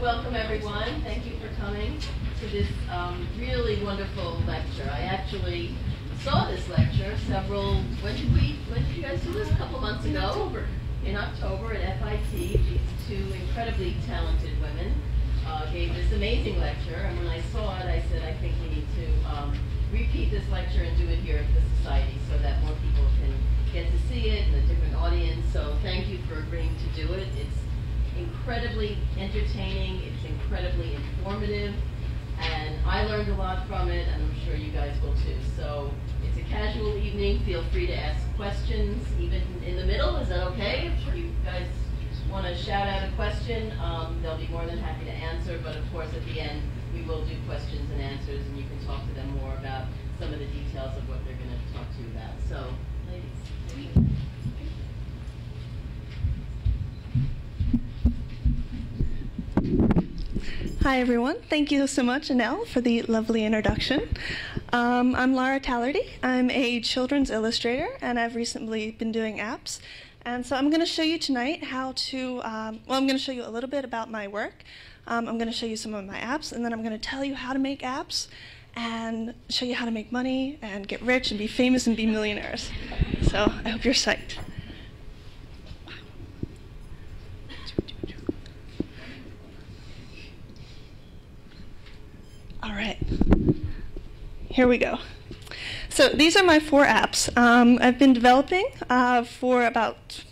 welcome everyone. Thank you for coming to this really wonderful lecture. I actually saw this lecture when did you guys do this? A couple months ago? In October at FIT. These two incredibly talented women gave this amazing lecture, and when I saw it, I said, I think we need to repeat this lecture and do it here at the Society so that more people can get to see it in a different audience. So thank you for agreeing to do it. It's incredibly entertaining, it's incredibly informative, and I learned a lot from it, and I'm sure you guys will too. So it's a casual evening. Feel free to ask questions, even in the middle. Is that okay? If you guys want to shout out a question, they'll be more than happy to answer, but of course at the end we will do questions and answers, and you can talk to them more about some of the details of what they're going to talk to you about. So, ladies. Hi everyone, thank you so much, Annelle, for the lovely introduction. I'm Laura Tallerty. I'm a children's illustrator, and I've recently been doing apps. And so I'm going to show you tonight how to, I'm going to show you a little bit about my work. I'm going to show you some of my apps, and then I'm going to tell you how to make apps and show you how to make money and get rich and be famous and be millionaires. So I hope you're psyched. All right, here we go. So these are my 4 apps. I've been developing for about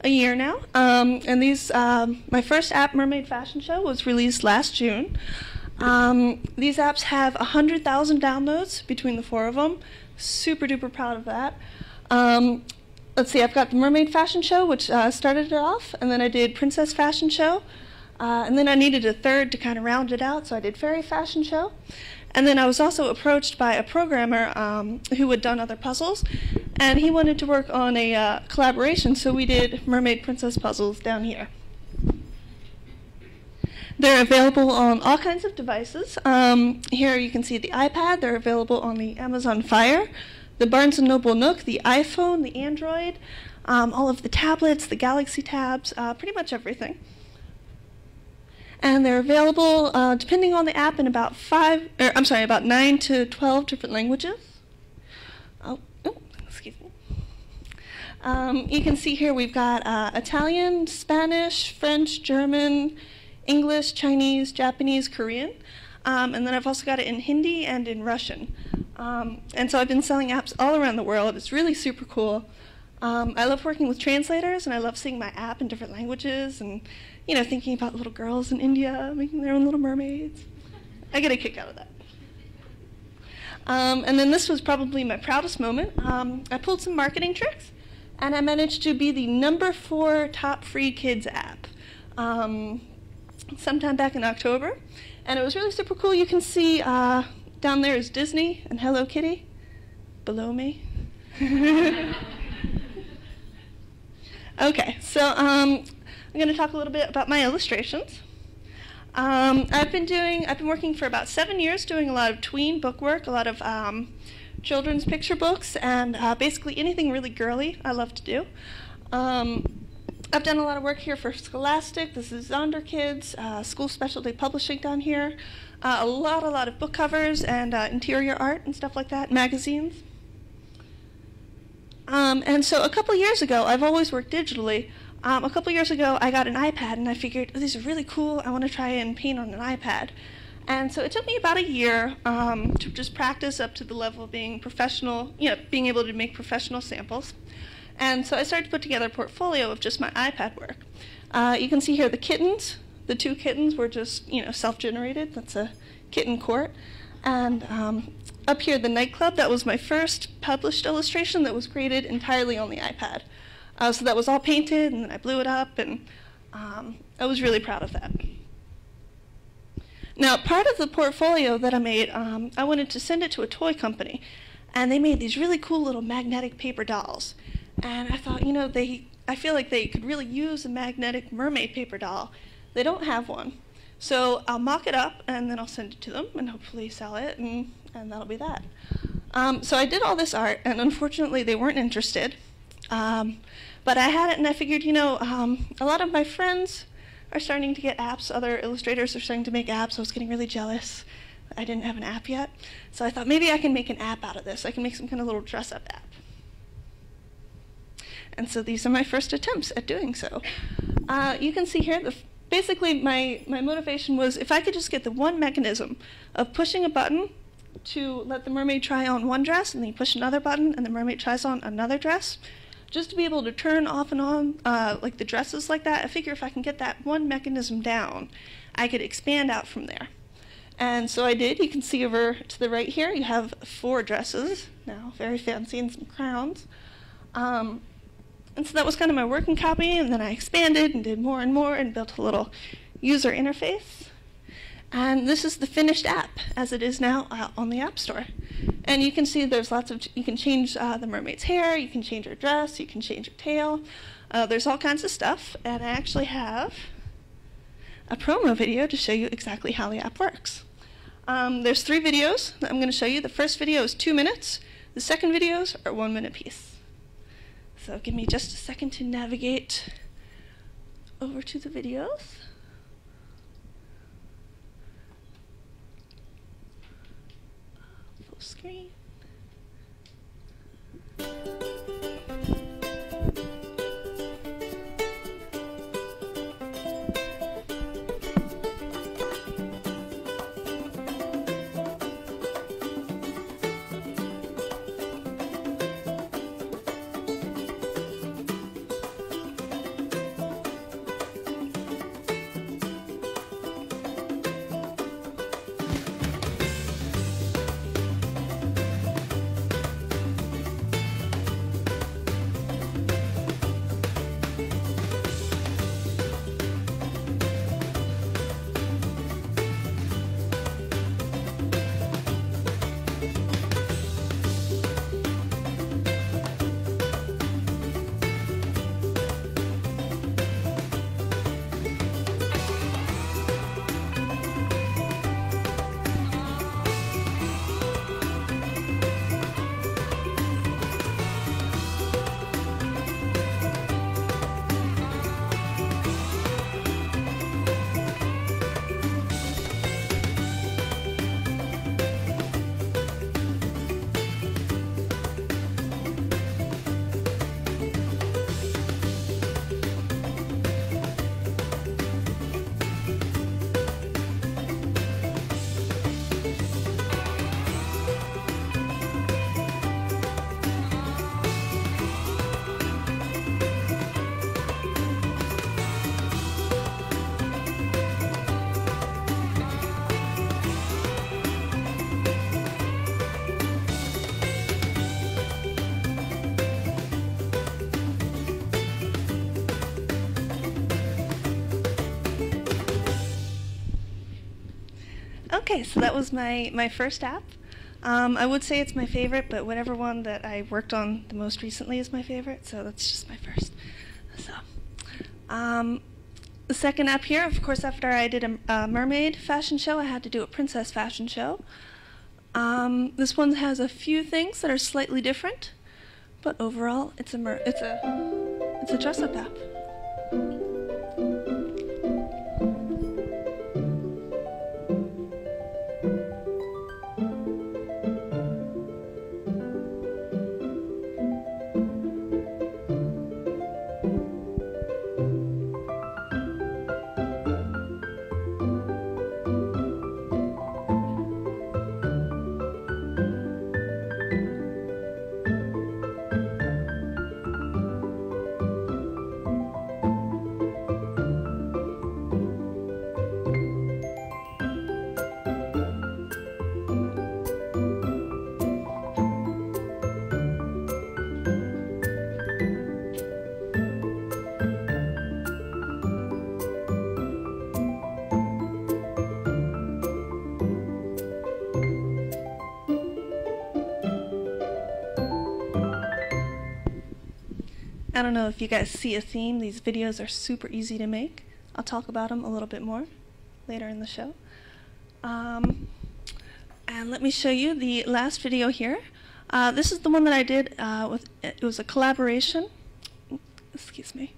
a year now, and these, my first app, Mermaid Fashion Show, was released last June. These apps have 100,000 downloads between the 4 of them. Super duper proud of that. Let's see, I've got the Mermaid Fashion Show, which started it off, and then I did Princess Fashion Show. And then I needed a third to kind of round it out, so I did Fairy Fashion Show. And then I was also approached by a programmer who had done other puzzles, and he wanted to work on a collaboration, so we did Mermaid Princess puzzles down here. They're available on all kinds of devices. Here you can see the iPad. They're available on the Amazon Fire, the Barnes & Noble Nook, the iPhone, the Android, all of the tablets, the Galaxy tabs, pretty much everything. And they're available, depending on the app, in about 9 to 12 different languages. Excuse me. You can see here we've got Italian, Spanish, French, German, English, Chinese, Japanese, Korean. And then I've also got it in Hindi and in Russian. And so I've been selling apps all around the world. It's really super cool. I love working with translators, and I love seeing my app in different languages, and thinking about little girls in India making their own little mermaids. I get a kick out of that. And then this was probably my proudest moment. I pulled some marketing tricks, and I managed to be the #4 top free kids app sometime back in October. And it was really super cool. You can see down there is Disney and Hello Kitty below me. Okay, so I'm going to talk a little bit about my illustrations. I've been working for about 7 years doing a lot of tween book work, a lot of children's picture books, and basically anything really girly I love to do. I've done a lot of work here for Scholastic. This is Zonder Kids, School Specialty Publishing down here. A lot of book covers and interior art and stuff like that, magazines. And so a couple years ago, I've always worked digitally. A couple years ago, I got an iPad, and I figured, oh, these are really cool. I want to try and paint on an iPad. And so it took me about a year to just practice up to the level of being professional, being able to make professional samples. And so I started to put together a portfolio of just my iPad work. You can see here the kittens. The 2 kittens were just, self-generated. That's a kitten court. And up here, the nightclub, that was my first published illustration that was created entirely on the iPad. So that was all painted, and then I blew it up, and I was really proud of that. Now, part of the portfolio that I made, I wanted to send it to a toy company, and they made these really cool little magnetic paper dolls. And I thought, I feel like they could really use a magnetic mermaid paper doll. They don't have one. So I'll mock it up, and then I'll send it to them, and hopefully sell it, and that'll be that. So I did all this art, and unfortunately they weren't interested. But I had it, and I figured, a lot of my friends are starting to get apps. Other illustrators are starting to make apps. I was getting really jealous. I didn't have an app yet. So I thought maybe I can make an app out of this. I can make some kind of little dress-up app. And so these are my first attempts at doing so. You can see here, basically my motivation was if I could just get the one mechanism of pushing a button to let the mermaid try on one dress, and then you push another button and the mermaid tries on another dress, just to be able to turn off and on like the dresses like that. I figure if I can get that one mechanism down, I could expand out from there. And so I did. You can see over to the right here, you have 4 dresses now, very fancy, and some crowns. And so that was kind of my working copy, and then I expanded and did more and more and built a little user interface. And this is the finished app as it is now on the App Store. And you can see there's lots of, you can change the mermaid's hair, you can change her dress, you can change her tail. There's all kinds of stuff. And I actually have a promo video to show you exactly how the app works. There's 3 videos that I'm going to show you. The first video is 2 minutes. The second videos are 1 minute piece. So give me just a second to navigate over to the videos. Full screen. Okay, so that was my first app. I would say it's my favorite, but whatever one that I worked on the most recently is my favorite, so that's just my first. So, the second app here, of course, after I did a mermaid fashion show, I had to do a princess fashion show. This one has a few things that are slightly different, but overall, it's a dress-up app. I don't know if you guys see a theme. These videos are super easy to make. I'll talk about them a little bit more later in the show. And let me show you the last video here. This is the one that I did it was a collaboration. Excuse me.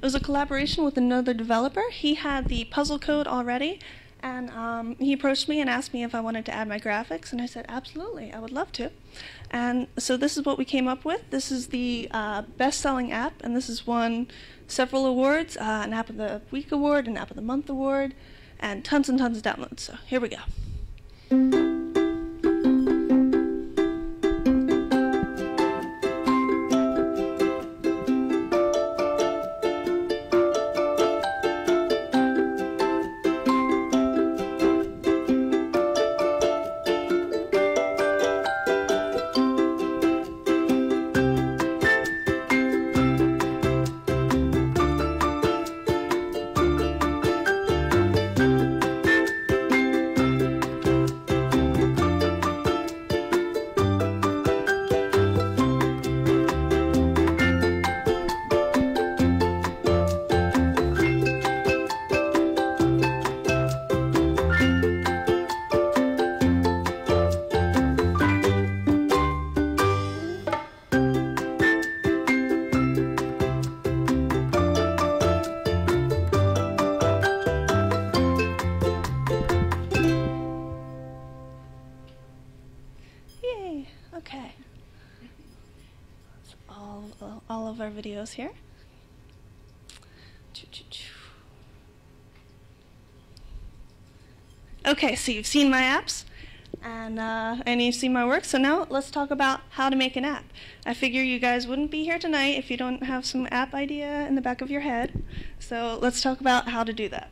It was a collaboration with another developer. He had the puzzle code already, and he approached me and asked me if I wanted to add my graphics, and I said, absolutely, I would love to. And so this is what we came up with. This is the best-selling app, and this has won several awards, an App of the Week award, an App of the Month award, and tons of downloads. So here we go. Yay, okay. That's all of our videos here. Okay, so you've seen my apps, and you've seen my work, so now let's talk about how to make an app. I figure you guys wouldn't be here tonight if you don't have some app idea in the back of your head, so let's talk about how to do that.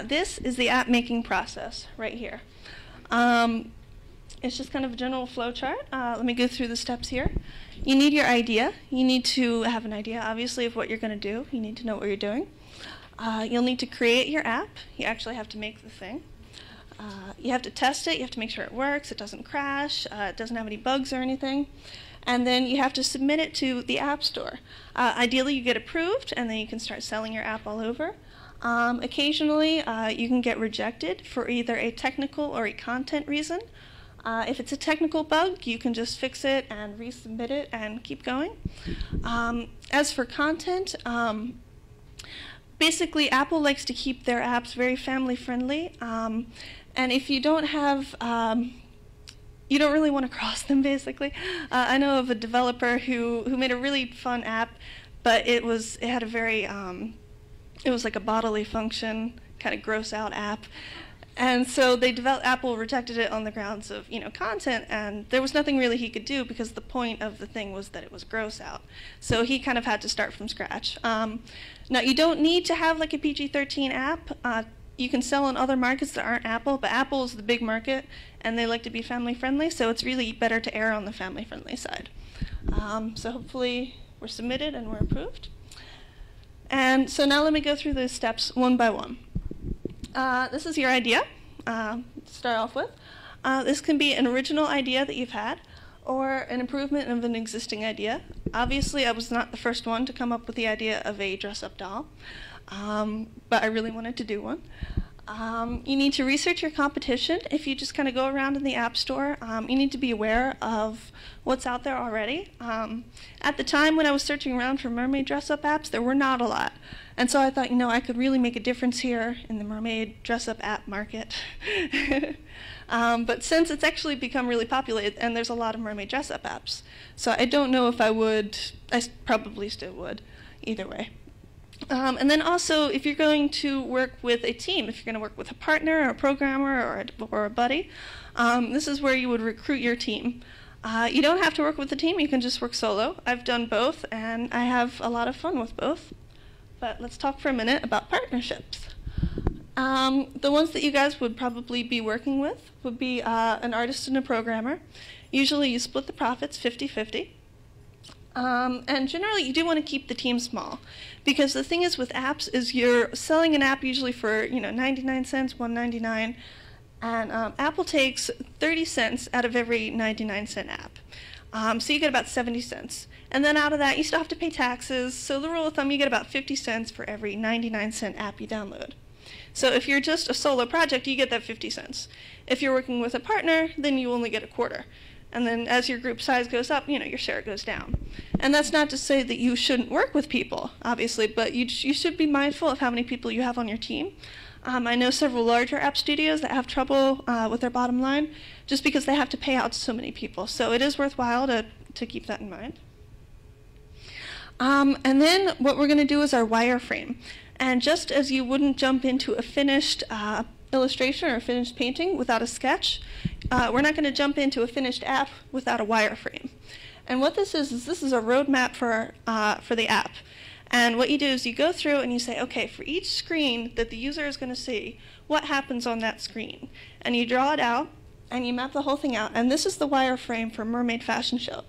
This is the app making process right here. It's just kind of a general flow chart. Let me go through the steps here. You need your idea. You need to have an idea, obviously, of what you're going to do. You need to know what you're doing. You'll need to create your app. You actually have to make the thing. You have to test it. You have to make sure it works, it doesn't crash, it doesn't have any bugs or anything. And then you have to submit it to the App Store. Ideally, you get approved, and then you can start selling your app all over. Occasionally, you can get rejected for either a technical or a content reason. If it's a technical bug, you can just fix it and resubmit it and keep going. As for content, basically Apple likes to keep their apps very family friendly, and if you don't have, you don't really want to cross them basically. I know of a developer who made a really fun app, but it had a very, it was like a bodily function, kind of gross out app. And so Apple rejected it on the grounds of, content, and there was nothing really he could do because the point of the thing was that it was gross out. So he kind of had to start from scratch. Now, you don't need to have like a PG-13 app. You can sell in other markets that aren't Apple, but Apple is the big market, and they like to be family-friendly, so it's really better to err on the family-friendly side. So hopefully we're submitted and we're approved. And so now let me go through those steps one by one. This is your idea to start off with. This can be an original idea that you've had or an improvement of an existing idea. Obviously, I was not the first one to come up with the idea of a dress-up doll, but I really wanted to do one. You need to research your competition. If you just kind of go around in the App Store, you need to be aware of what's out there already. At the time when I was searching around for mermaid dress-up apps, there were not a lot. And so I thought, I could really make a difference here in the mermaid dress-up app market. But since it's actually become really popular, and there's a lot of mermaid dress-up apps, so I don't know if I would. I probably still would, either way. And then also, if you're going to work with a team, if you're going to work with a partner or a programmer or a buddy, this is where you would recruit your team. You don't have to work with a team, you can just work solo. I've done both, and I have a lot of fun with both. But let's talk for a minute about partnerships. The ones that you guys would probably be working with would be an artist and a programmer. Usually you split the profits 50-50. And generally you do want to keep the team small, because the thing is with apps is you're selling an app usually for 99 cents, $1.99, and Apple takes 30 cents out of every 99-cent app. So you get about 70 cents. And then out of that, you still have to pay taxes. So the rule of thumb, you get about 50 cents for every 99-cent app you download. So if you're just a solo project, you get that 50 cents. If you're working with a partner, then you only get a quarter. And then as your group size goes up, your share goes down. And that's not to say that you shouldn't work with people, obviously, but you should be mindful of how many people you have on your team. I know several larger app studios that have trouble with their bottom line just because they have to pay out so many people. So it is worthwhile to keep that in mind. And then what we're going to do is our wireframe. And just as you wouldn't jump into a finished illustration or a finished painting without a sketch, we're not going to jump into a finished app without a wireframe. And what this is this is a roadmap for the app. And what you do is you go through and you say, okay, for each screen that the user is going to see, what happens on that screen? And you draw it out, and you map the whole thing out. And this is the wireframe for Mermaid Fashion Show.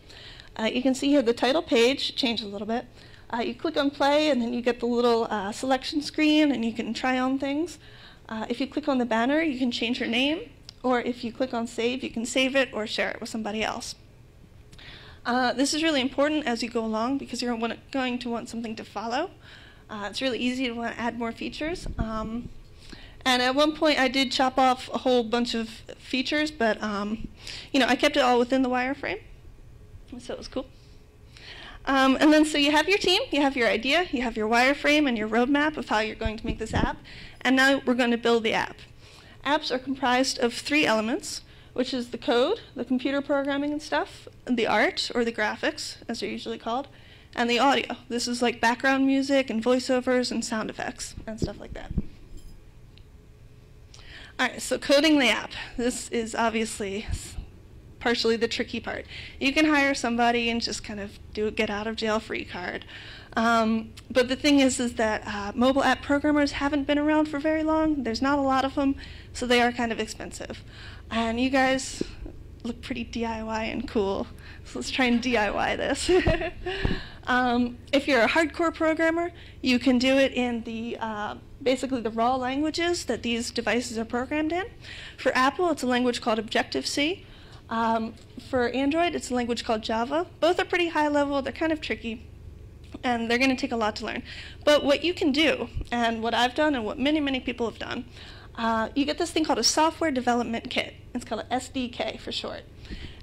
You can see here the title page changed a little bit. You click on play, and then you get the little selection screen, and you can try on things. If you click on the banner, you can change your name. Or if you click on save, you can save it or share it with somebody else. This is really important as you go along because you're going to want something to follow. It's really easy to want to add more features. And at one point I did chop off a whole bunch of features, but I kept it all within the wireframe, so it was cool. And then so you have your team, you have your idea, you have your wireframe and your roadmap of how you're going to make this app, and now we're going to build the app. Apps are comprised of 3 elements, which is the code, the computer programming and stuff, the art, or the graphics, as they're usually called, and the audio. This is like background music and voiceovers and sound effects and stuff like that. All right, so coding the app. This is obviously partially the tricky part. You can hire somebody and just kind of do a get-out-of-jail-free card. But the thing is that mobile app programmers haven't been around for very long. There's not a lot of them, so they are kind of expensive. And you guys look pretty DIY and cool, so let's try and DIY this. If you're a hardcore programmer, you can do it in the basically the raw languages that these devices are programmed in. For Apple, it's a language called Objective-C. For Android, it's a language called Java. Both are pretty high level, they're kind of tricky, and they're going to take a lot to learn. But what you can do, and what I've done and what many, many people have done, you get this thing called a software development kit. It's called an SDK for short.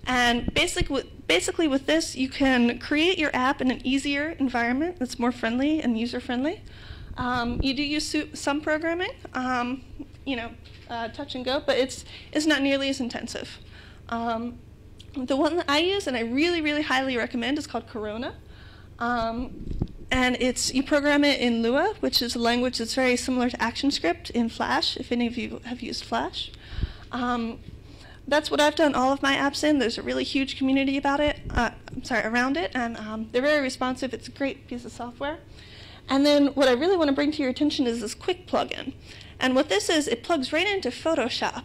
And basically with this, you can create your app in an easier environment that's more friendly and user-friendly. You do use some programming, touch and go, but it's not nearly as intensive. The one that I use and I really, really highly recommend is called Corona. And you program it in Lua, which is a language that's very similar to ActionScript in Flash, if any of you have used Flash. That's what I've done all of my apps in. There's a really huge community around it, and they're very responsive. It's a great piece of software. And then what I really want to bring to your attention is this quick plugin. And what this is, it plugs right into Photoshop.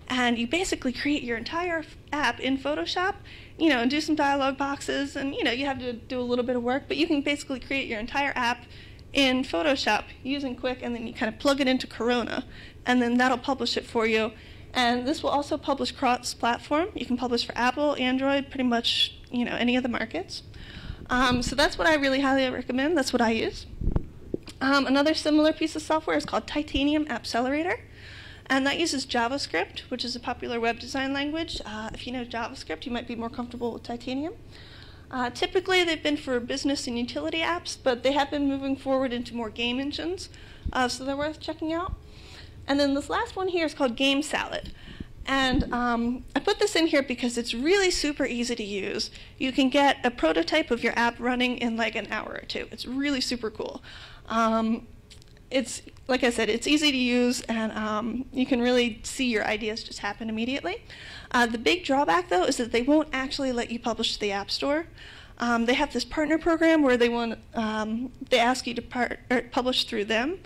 And you basically create your entire app in Photoshop, and do some dialog boxes, and you have to do a little bit of work, but you can basically create your entire app in Photoshop using Quick, and then you kind of plug it into Corona, and then that'll publish it for you. And this will also publish cross-platform. You can publish for Apple, Android, pretty much any of the markets. So that's what I really highly recommend. That's what I use. Another similar piece of software is called Titanium Appcelerator. And that uses JavaScript, which is a popular web design language. If you know JavaScript, you might be more comfortable with Titanium. Typically, they've been for business and utility apps, but they have been moving forward into more game engines, so they're worth checking out. And then this last one here is called Game Salad. And I put this in here because it's really super easy to use. You can get a prototype of your app running in like an hour or 2. It's really super cool. It's, like I said, it's easy to use, and you can really see your ideas just happen immediately. The big drawback, though, is that they won't actually let you publish to the App Store. They have this partner program where they ask you to publish through them,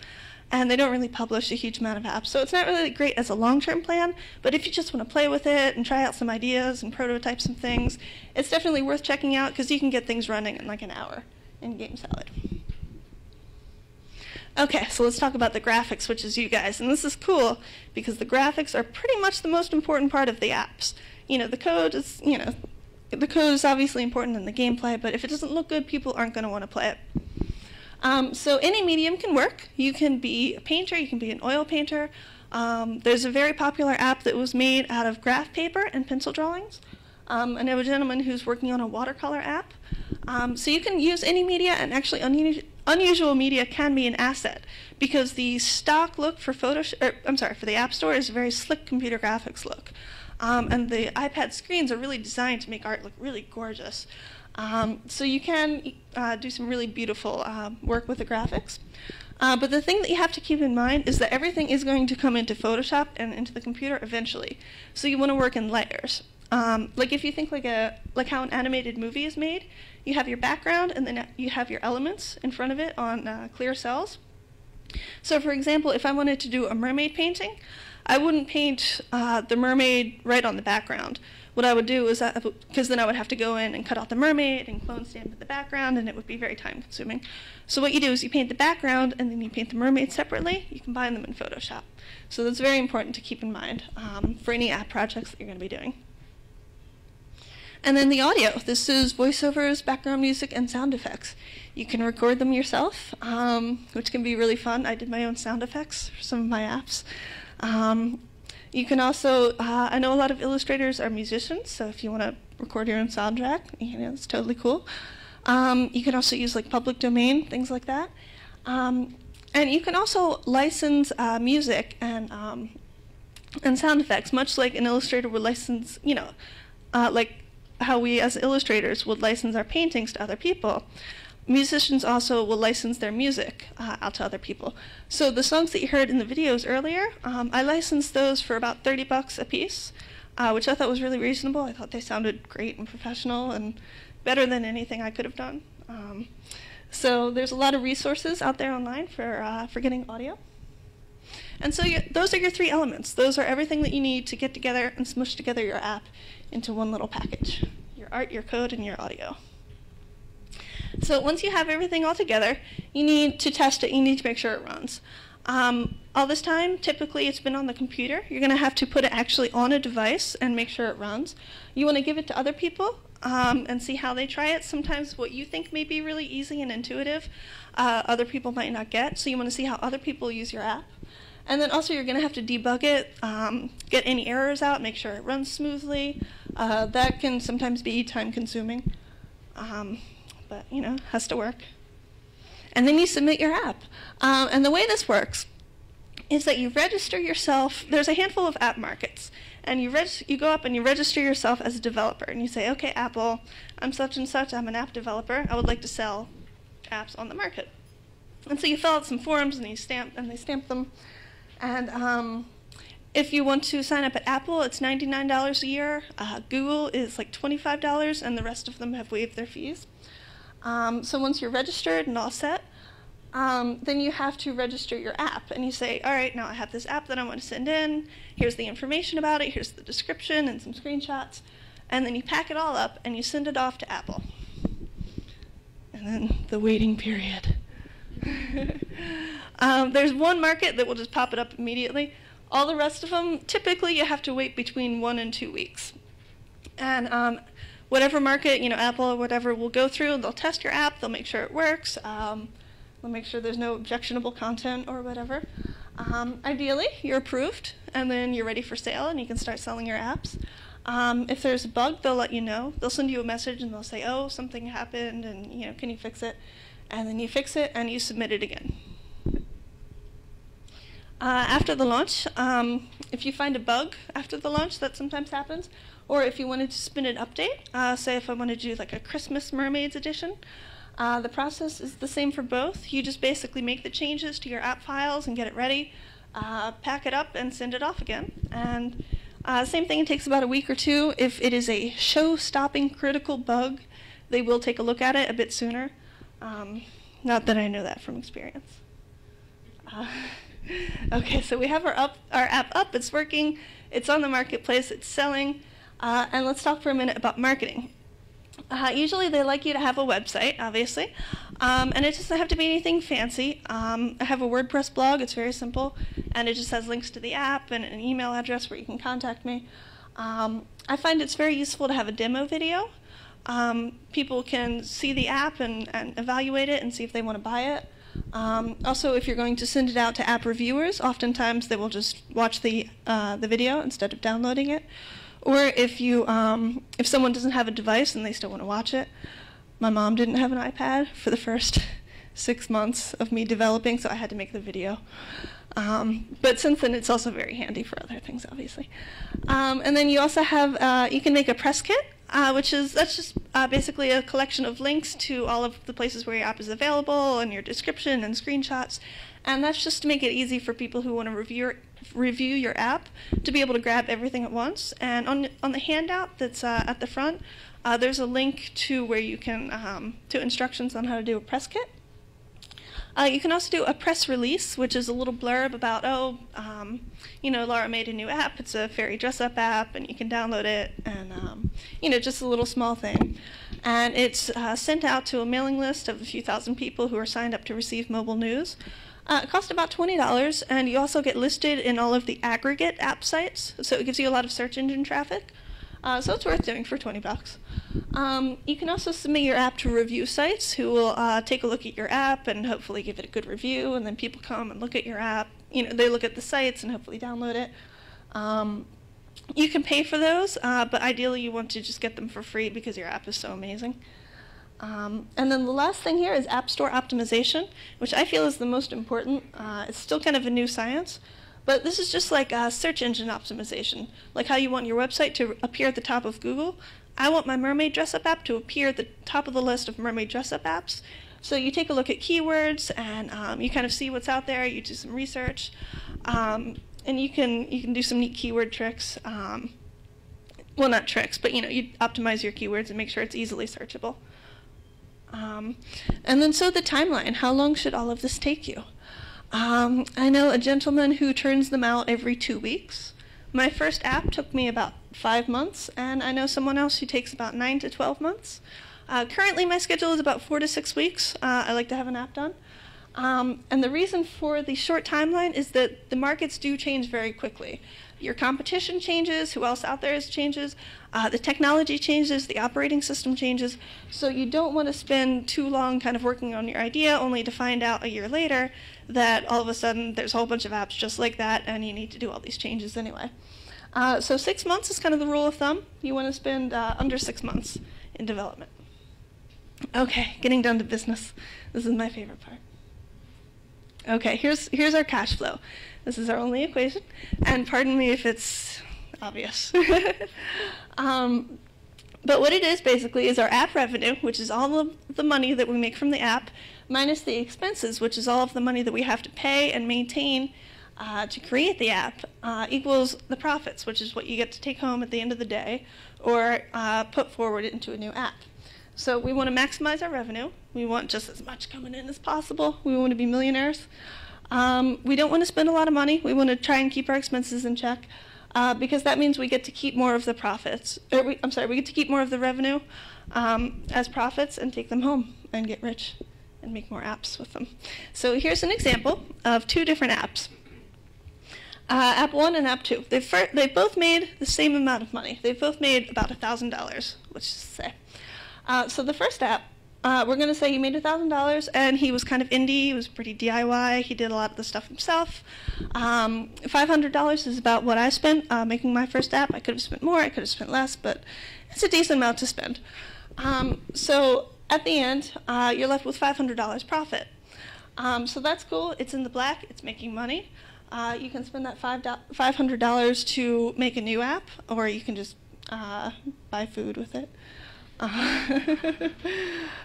and they don't really publish a huge amount of apps. So it's not really great as a long-term plan, but if you just want to play with it and try out some ideas and prototype some things, it's definitely worth checking out because you can get things running in like an hour in Game Salad. Okay, so let's talk about the graphics, which is you guys. And this is cool because the graphics are pretty much the most important part of the apps. The code is, the code is obviously important in the gameplay, but if it doesn't look good, people aren't going to want to play it. So any medium can work. You can be a painter, you can be an oil painter. There's a very popular app that was made out of graph paper and pencil drawings. I know a gentleman who's working on a watercolor app. So you can use any media, and actually unusual media can be an asset, because the stock look for for the App Store is a very slick computer graphics look. And the iPad screens are really designed to make art look really gorgeous. So you can do some really beautiful work with the graphics. But the thing that you have to keep in mind is that everything is going to come into Photoshop and into the computer eventually. So you want to work in layers. Like if you think like how an animated movie is made, you have your background and then you have your elements in front of it on clear cells. So for example, if I wanted to do a mermaid painting, I wouldn't paint the mermaid right on the background. What I would do is, because then I would have to go in and cut out the mermaid and clone stamp the background, and it would be very time consuming. So what you do is you paint the background and then you paint the mermaid separately. You combine them in Photoshop. So that's very important to keep in mind for any app projects that you're going to be doing. And then the audio. This is voiceovers, background music, and sound effects. You can record them yourself, which can be really fun. I did my own sound effects for some of my apps. You can also, I know a lot of illustrators are musicians, so if you want to record your own soundtrack, it's totally cool. You can also use like public domain, things like that. And you can also license music and sound effects, much like an illustrator would license, like how we as illustrators would license our paintings to other people. Musicians also will license their music out to other people. So the songs that you heard in the videos earlier, I licensed those for about $30 a piece, which I thought was really reasonable. I thought they sounded great and professional and better than anything I could have done. So there's a lot of resources out there online for getting audio. And so those are your three elements. Those are everything that you need to get together and smush together your app into one little package: your art, your code, and your audio. So once you have everything all together, you need to test it. You need to make sure it runs. All this time, typically it's been on the computer. You're going to have to put it actually on a device and make sure it runs. You want to give it to other people and see how they try it. Sometimes what you think may be really easy and intuitive, other people might not get. So you want to see how other people use your app. And then also you're going to have to debug it, get any errors out, make sure it runs smoothly. That can sometimes be time consuming. But has to work. And then you submit your app. And the way this works is that you register yourself. There's a handful of app markets, and you go up and you register yourself as a developer, and you say, okay, Apple, I'm such and such, I'm an app developer, I would like to sell apps on the market. And so you fill out some forms and they stamp them. And if you want to sign up at Apple, it's $99 a year. Google is like $25, and the rest of them have waived their fees. So once you're registered and all set, then you have to register your app. And you say, all right, now I have this app that I want to send in. Here's the information about it. Here's the description and some screenshots. And then you pack it all up and you send it off to Apple. And then the waiting period. There's one market that will just pop it up immediately. All the rest of them, typically you have to wait between 1 and 2 weeks. And whatever market, Apple or whatever, will go through, they'll test your app, they'll make sure it works, they'll make sure there's no objectionable content or whatever. Ideally, you're approved, and then you're ready for sale, and you can start selling your apps. If there's a bug, they'll let you know. They'll send you a message, and they'll say, oh, something happened, and can you fix it? And then you fix it, and you submit it again. After the launch, if you find a bug after the launch, that sometimes happens, or if you wanted to spin an update, say if I wanted to do like a Christmas Mermaids edition, the process is the same for both. You just basically make the changes to your app files and get it ready, pack it up and send it off again. And same thing, it takes about a week or two. If it is a show-stopping critical bug, they will take a look at it a bit sooner. Not that I know that from experience. Okay, so we have our app up, it's working, it's on the marketplace, it's selling, and let's talk for a minute about marketing. Usually they like you to have a website, obviously, and it doesn't have to be anything fancy. I have a WordPress blog, it's very simple, and it just has links to the app and an email address where you can contact me. I find it's very useful to have a demo video. People can see the app and evaluate it and see if they want to buy it. Also, if you're going to send it out to app reviewers, oftentimes they will just watch the video instead of downloading it. Or if someone doesn't have a device and they still want to watch it. My mom didn't have an iPad for the first 6 months of me developing, so I had to make the video. But since then, it's also very handy for other things, obviously. And then you also have, you can make a press kit, that's just basically a collection of links to all of the places where your app is available and your description and screenshots. And that's just to make it easy for people who want to review your app to be able to grab everything at once. And on the handout that's at the front, there's a link to where you can, to instructions on how to do a press kit. You can also do a press release, which is a little blurb about, Laura made a new app. It's a fairy dress-up app, and you can download it, and, just a little small thing. And it's sent out to a mailing list of a few thousand people who are signed up to receive mobile news. It costs about $20, and you also get listed in all of the aggregate app sites, so it gives you a lot of search engine traffic. So it's worth doing for $20. You can also submit your app to review sites who will take a look at your app and hopefully give it a good review, and then people come and look at your app. They look at the sites and hopefully download it. You can pay for those, but ideally you want to just get them for free because your app is so amazing. And then the last thing here is App Store optimization, which I feel is the most important. It's still kind of a new science. But this is just like search engine optimization, like how you want your website to appear at the top of Google. I want my mermaid dress-up app to appear at the top of the list of mermaid dress-up apps. So you take a look at keywords, and you kind of see what's out there. You do some research, and you can do some neat keyword tricks. Well, not tricks, but you optimize your keywords and make sure it's easily searchable. And then so the timeline. How long should all of this take you? I know a gentleman who turns them out every 2 weeks. My first app took me about 5 months, and I know someone else who takes about 9 to 12 months. Currently, my schedule is about 4 to 6 weeks. I like to have an app done. And the reason for the short timeline is that the markets do change very quickly. Your competition changes, who else out there changes, the technology changes, the operating system changes, so you don't want to spend too long kind of working on your idea only to find out a year later that all of a sudden there's a whole bunch of apps just like that and you need to do all these changes anyway. So 6 months is kind of the rule of thumb. You want to spend under 6 months in development. Okay, getting down to business. This is my favorite part. Okay, here's our cash flow. This is our only equation, and pardon me if it's obvious. But what it is basically is our app revenue, which is all of the money that we make from the app, minus the expenses, which is all of the money that we have to pay and maintain to create the app, equals the profits, which is what you get to take home at the end of the day or put forward into a new app. So we want to maximize our revenue. We want just as much coming in as possible. We want to be millionaires. We don't want to spend a lot of money. We want to try and keep our expenses in check because that means we get to keep more of the profits. We get to keep more of the revenue as profits and take them home and get rich and make more apps with them. So here's an example of 2 different apps. App 1 and App 2. They've both made the same amount of money. They've both made about $1,000, let's just say. So the first app, we're going to say he made $1,000, and he was kind of indie. He was pretty DIY. He did a lot of the stuff himself. $500 is about what I spent making my first app. I could have spent more. I could have spent less, but it's a decent amount to spend. So at the end, you're left with $500 profit. So that's cool. It's in the black. It's making money. You can spend that $500 to make a new app, or you can just buy food with it.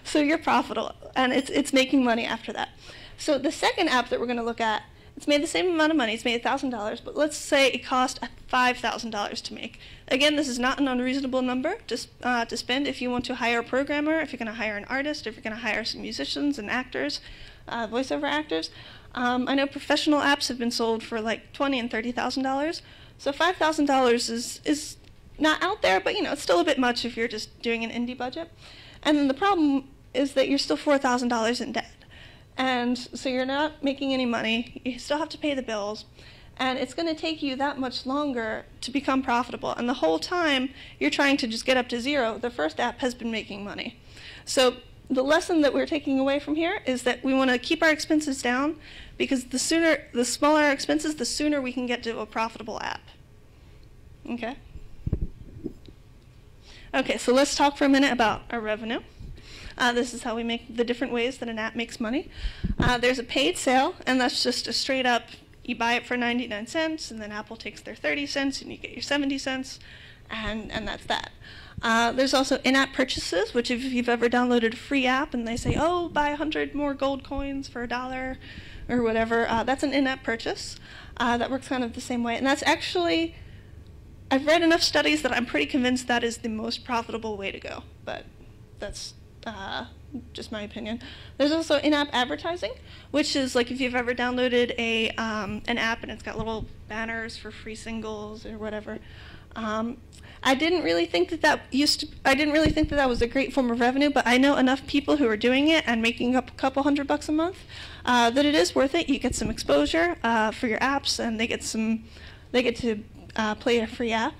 So you're profitable, and it's making money after that. So the second app that we're going to look at, it's made the same amount of money. It's made $1,000, but let's say it cost $5,000 to make. Again, this is not an unreasonable number to spend if you want to hire a programmer, if you're going to hire an artist, if you're going to hire some musicians and actors, voiceover actors. I know professional apps have been sold for like $20,000 and $30,000. So $5,000 is not out there, but it's still a bit much if you're just doing an indie budget. And then the problem is that you're still $4,000 in debt. And so you're not making any money. You still have to pay the bills. And it's going to take you that much longer to become profitable. And the whole time you're trying to just get up to zero, the first app has been making money. So the lesson that we're taking away from here is that we want to keep our expenses down, because the smaller our expenses, the sooner we can get to a profitable app. Okay? Okay, so let's talk for a minute about our revenue. This is how we make the different ways that an app makes money. There's a paid sale, and that's just a straight up, you buy it for 99 cents, and then Apple takes their 30 cents, and you get your 70 cents, and that's that. There's also in-app purchases, which if you've ever downloaded a free app and they say, oh, buy 100 more gold coins for $1 or whatever, that's an in-app purchase. That works kind of the same way. And that's actually, I've read enough studies that I'm pretty convinced that is the most profitable way to go. But that's just my opinion. There's also in-app advertising, which is like if you've ever downloaded an app and it's got little banners for free singles or whatever. I didn't really think that that was a great form of revenue, but I know enough people who are doing it and making up a couple $100 a month that it is worth it. You get some exposure for your apps, and they get to play a free app.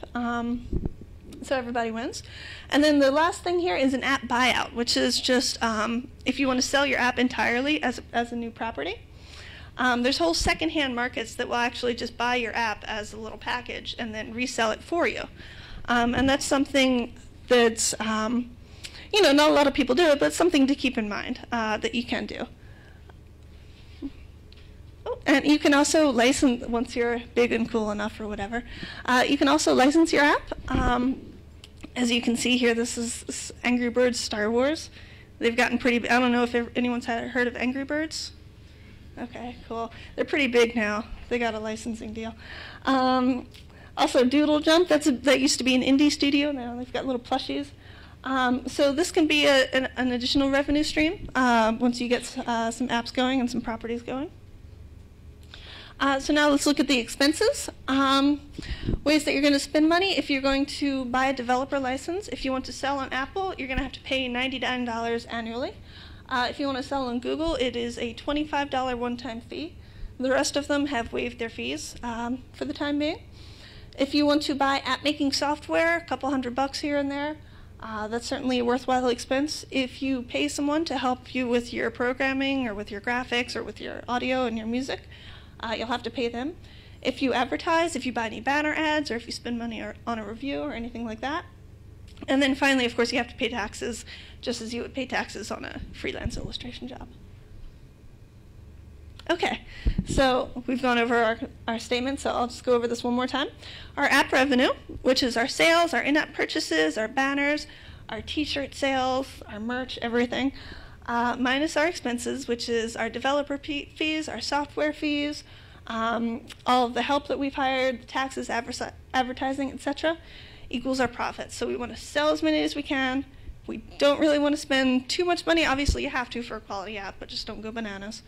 So everybody wins. And then the last thing here is an app buyout, which is just if you want to sell your app entirely as a new property. There's whole secondhand markets that will actually just buy your app as a little package and then resell it for you. And that's something that's, not a lot of people do it, but it's something to keep in mind that you can do. Oh, and you can also license, once you're big and cool enough or whatever, you can also license your app. As you can see here, this is Angry Birds Star Wars. They've gotten pretty, I don't know if anyone's heard of Angry Birds. Okay, cool. They're pretty big now. They got a licensing deal. Also, Doodle Jump, that used to be an indie studio. Now they've got little plushies. So this can be an additional revenue stream once you get some apps going and some properties going. So now let's look at the expenses. Ways that you're going to spend money. If you're going to buy a developer license, if you want to sell on Apple, you're going to have to pay $99 annually. If you want to sell on Google, it is a $25 one-time fee. The rest of them have waived their fees for the time being. If you want to buy app-making software, a couple $100 here and there, that's certainly a worthwhile expense. If you pay someone to help you with your programming or with your graphics or with your audio and your music, you'll have to pay them. If you advertise, if you buy any banner ads, or if you spend money on a review or anything like that. And then finally, of course, you have to pay taxes, just as you would pay taxes on a freelance illustration job. Okay, so we've gone over our statement, so I'll just go over this one more time. Our app revenue, which is our sales, our in-app purchases, our banners, our t-shirt sales, our merch, everything, minus our expenses, which is our developer fees, our software fees, all of the help that we've hired, taxes, advertising, etc., equals our profits. So we want to sell as many as we can. We don't really want to spend too much money. Obviously, you have to for a quality app, but just don't go bananas.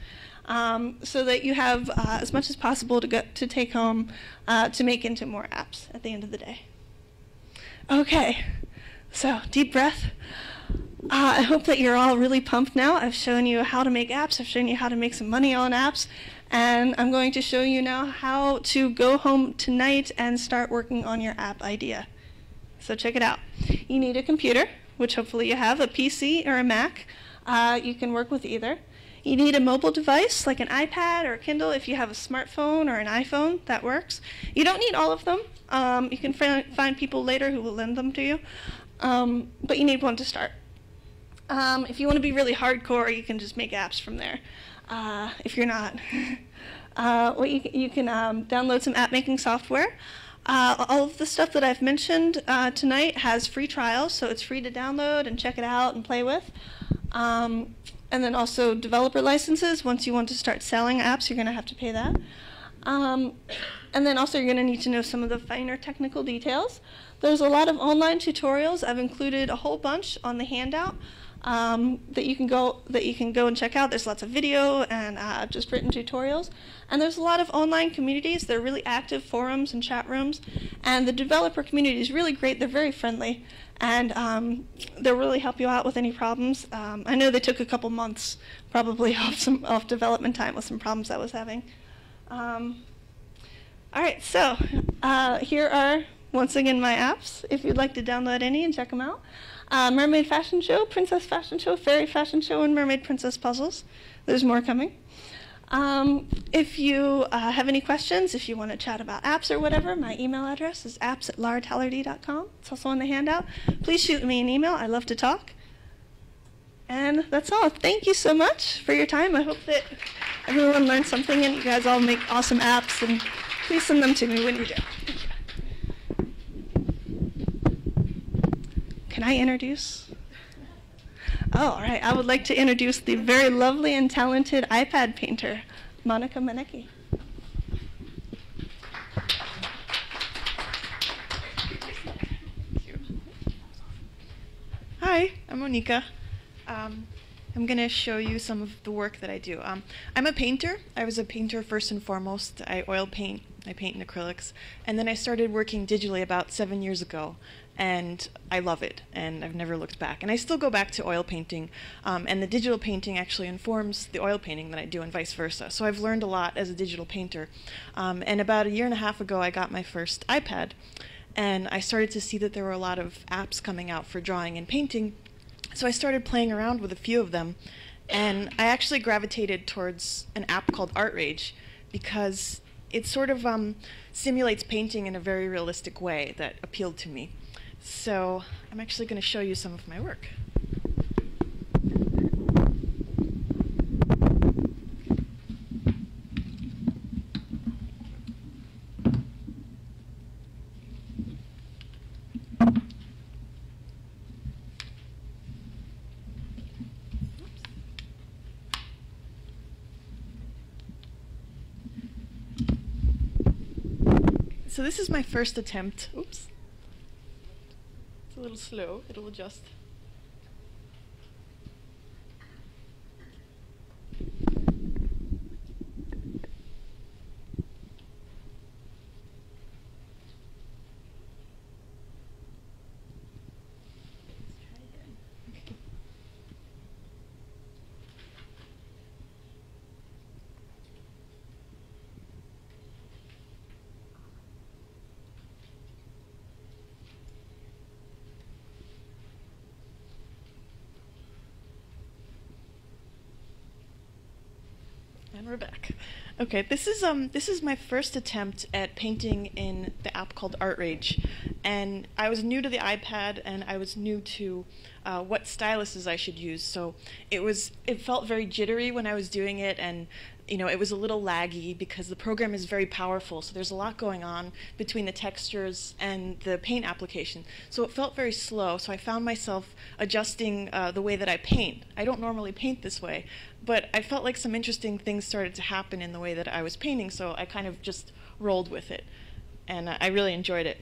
So that you have as much as possible to take home to make into more apps at the end of the day. Okay, so deep breath. I hope that you're all really pumped now. I've shown you how to make apps. I've shown you how to make some money on apps. And I'm going to show you now how to go home tonight and start working on your app idea. So check it out. You need a computer, which hopefully you have, a PC or a Mac. You can work with either. You need a mobile device, like an iPad or a Kindle. If you have a smartphone or an iPhone, that works. You don't need all of them. You can find people later who will lend them to you. But you need one to start. If you want to be really hardcore, you can just make apps from there. If you're not. You can download some app-making software. All of the stuff that I've mentioned tonight has free trials, so it's free to download and check it out and play with. And then also developer licenses. Once you want to start selling apps, you're going to have to pay that. And then also you're going to need to know some of the finer technical details. There's a lot of online tutorials. I've included a whole bunch on the handout that you can go and check out. There's lots of video and just written tutorials. And there's a lot of online communities. They're really active forums and chat rooms. And the developer community is really great. They're very friendly. And they'll really help you out with any problems. I know they took a couple months probably off development time with some problems I was having. All right, so here are, once again, my apps, if you'd like to download any and check them out. Mermaid Fashion Show, Princess Fashion Show, Fairy Fashion Show, and Mermaid Princess Puzzles. There's more coming. If you have any questions, if you want to chat about apps or whatever, my email address is apps@laratallerdy.com. It's also on the handout. Please shoot me an email. I love to talk. And that's all. Thank you so much for your time. I hope that everyone learned something and you guys all make awesome apps. And please send them to me when you do. Can I introduce? Oh, all right. I would like to introduce the very lovely and talented iPad painter, Monica Manecki. Hi, I'm Monica. I'm going to show you some of the work that I do. I'm a painter. I was a painter first and foremost. I oil paint. I paint in acrylics. And then I started working digitally about 7 years ago. And I love it. And I've never looked back. And I still go back to oil painting. And the digital painting actually informs the oil painting that I do and vice versa. So I've learned a lot as a digital painter. And about 1.5 years ago, I got my first iPad. And I started to see that there were a lot of apps coming out for drawing and painting. So I started playing around with a few of them, and I actually gravitated towards an app called Art Rage because it sort of simulates painting in a very realistic way that appealed to me. So I'm actually going to show you some of my work. So this is my first attempt. Oops. It's a little slow. It'll adjust. And we're back. Okay, this is my first attempt at painting in the app called Art Rage, and I was new to the iPad and I was new to what styluses I should use. So it felt very jittery when I was doing it, and it was a little laggy because the program is very powerful. So there's a lot going on between the textures and the paint application. So it felt very slow. So I found myself adjusting the way that I paint. I don't normally paint this way, but I felt like some interesting things started to happen in the way that I was painting. So I kind of just rolled with it, and I really enjoyed it.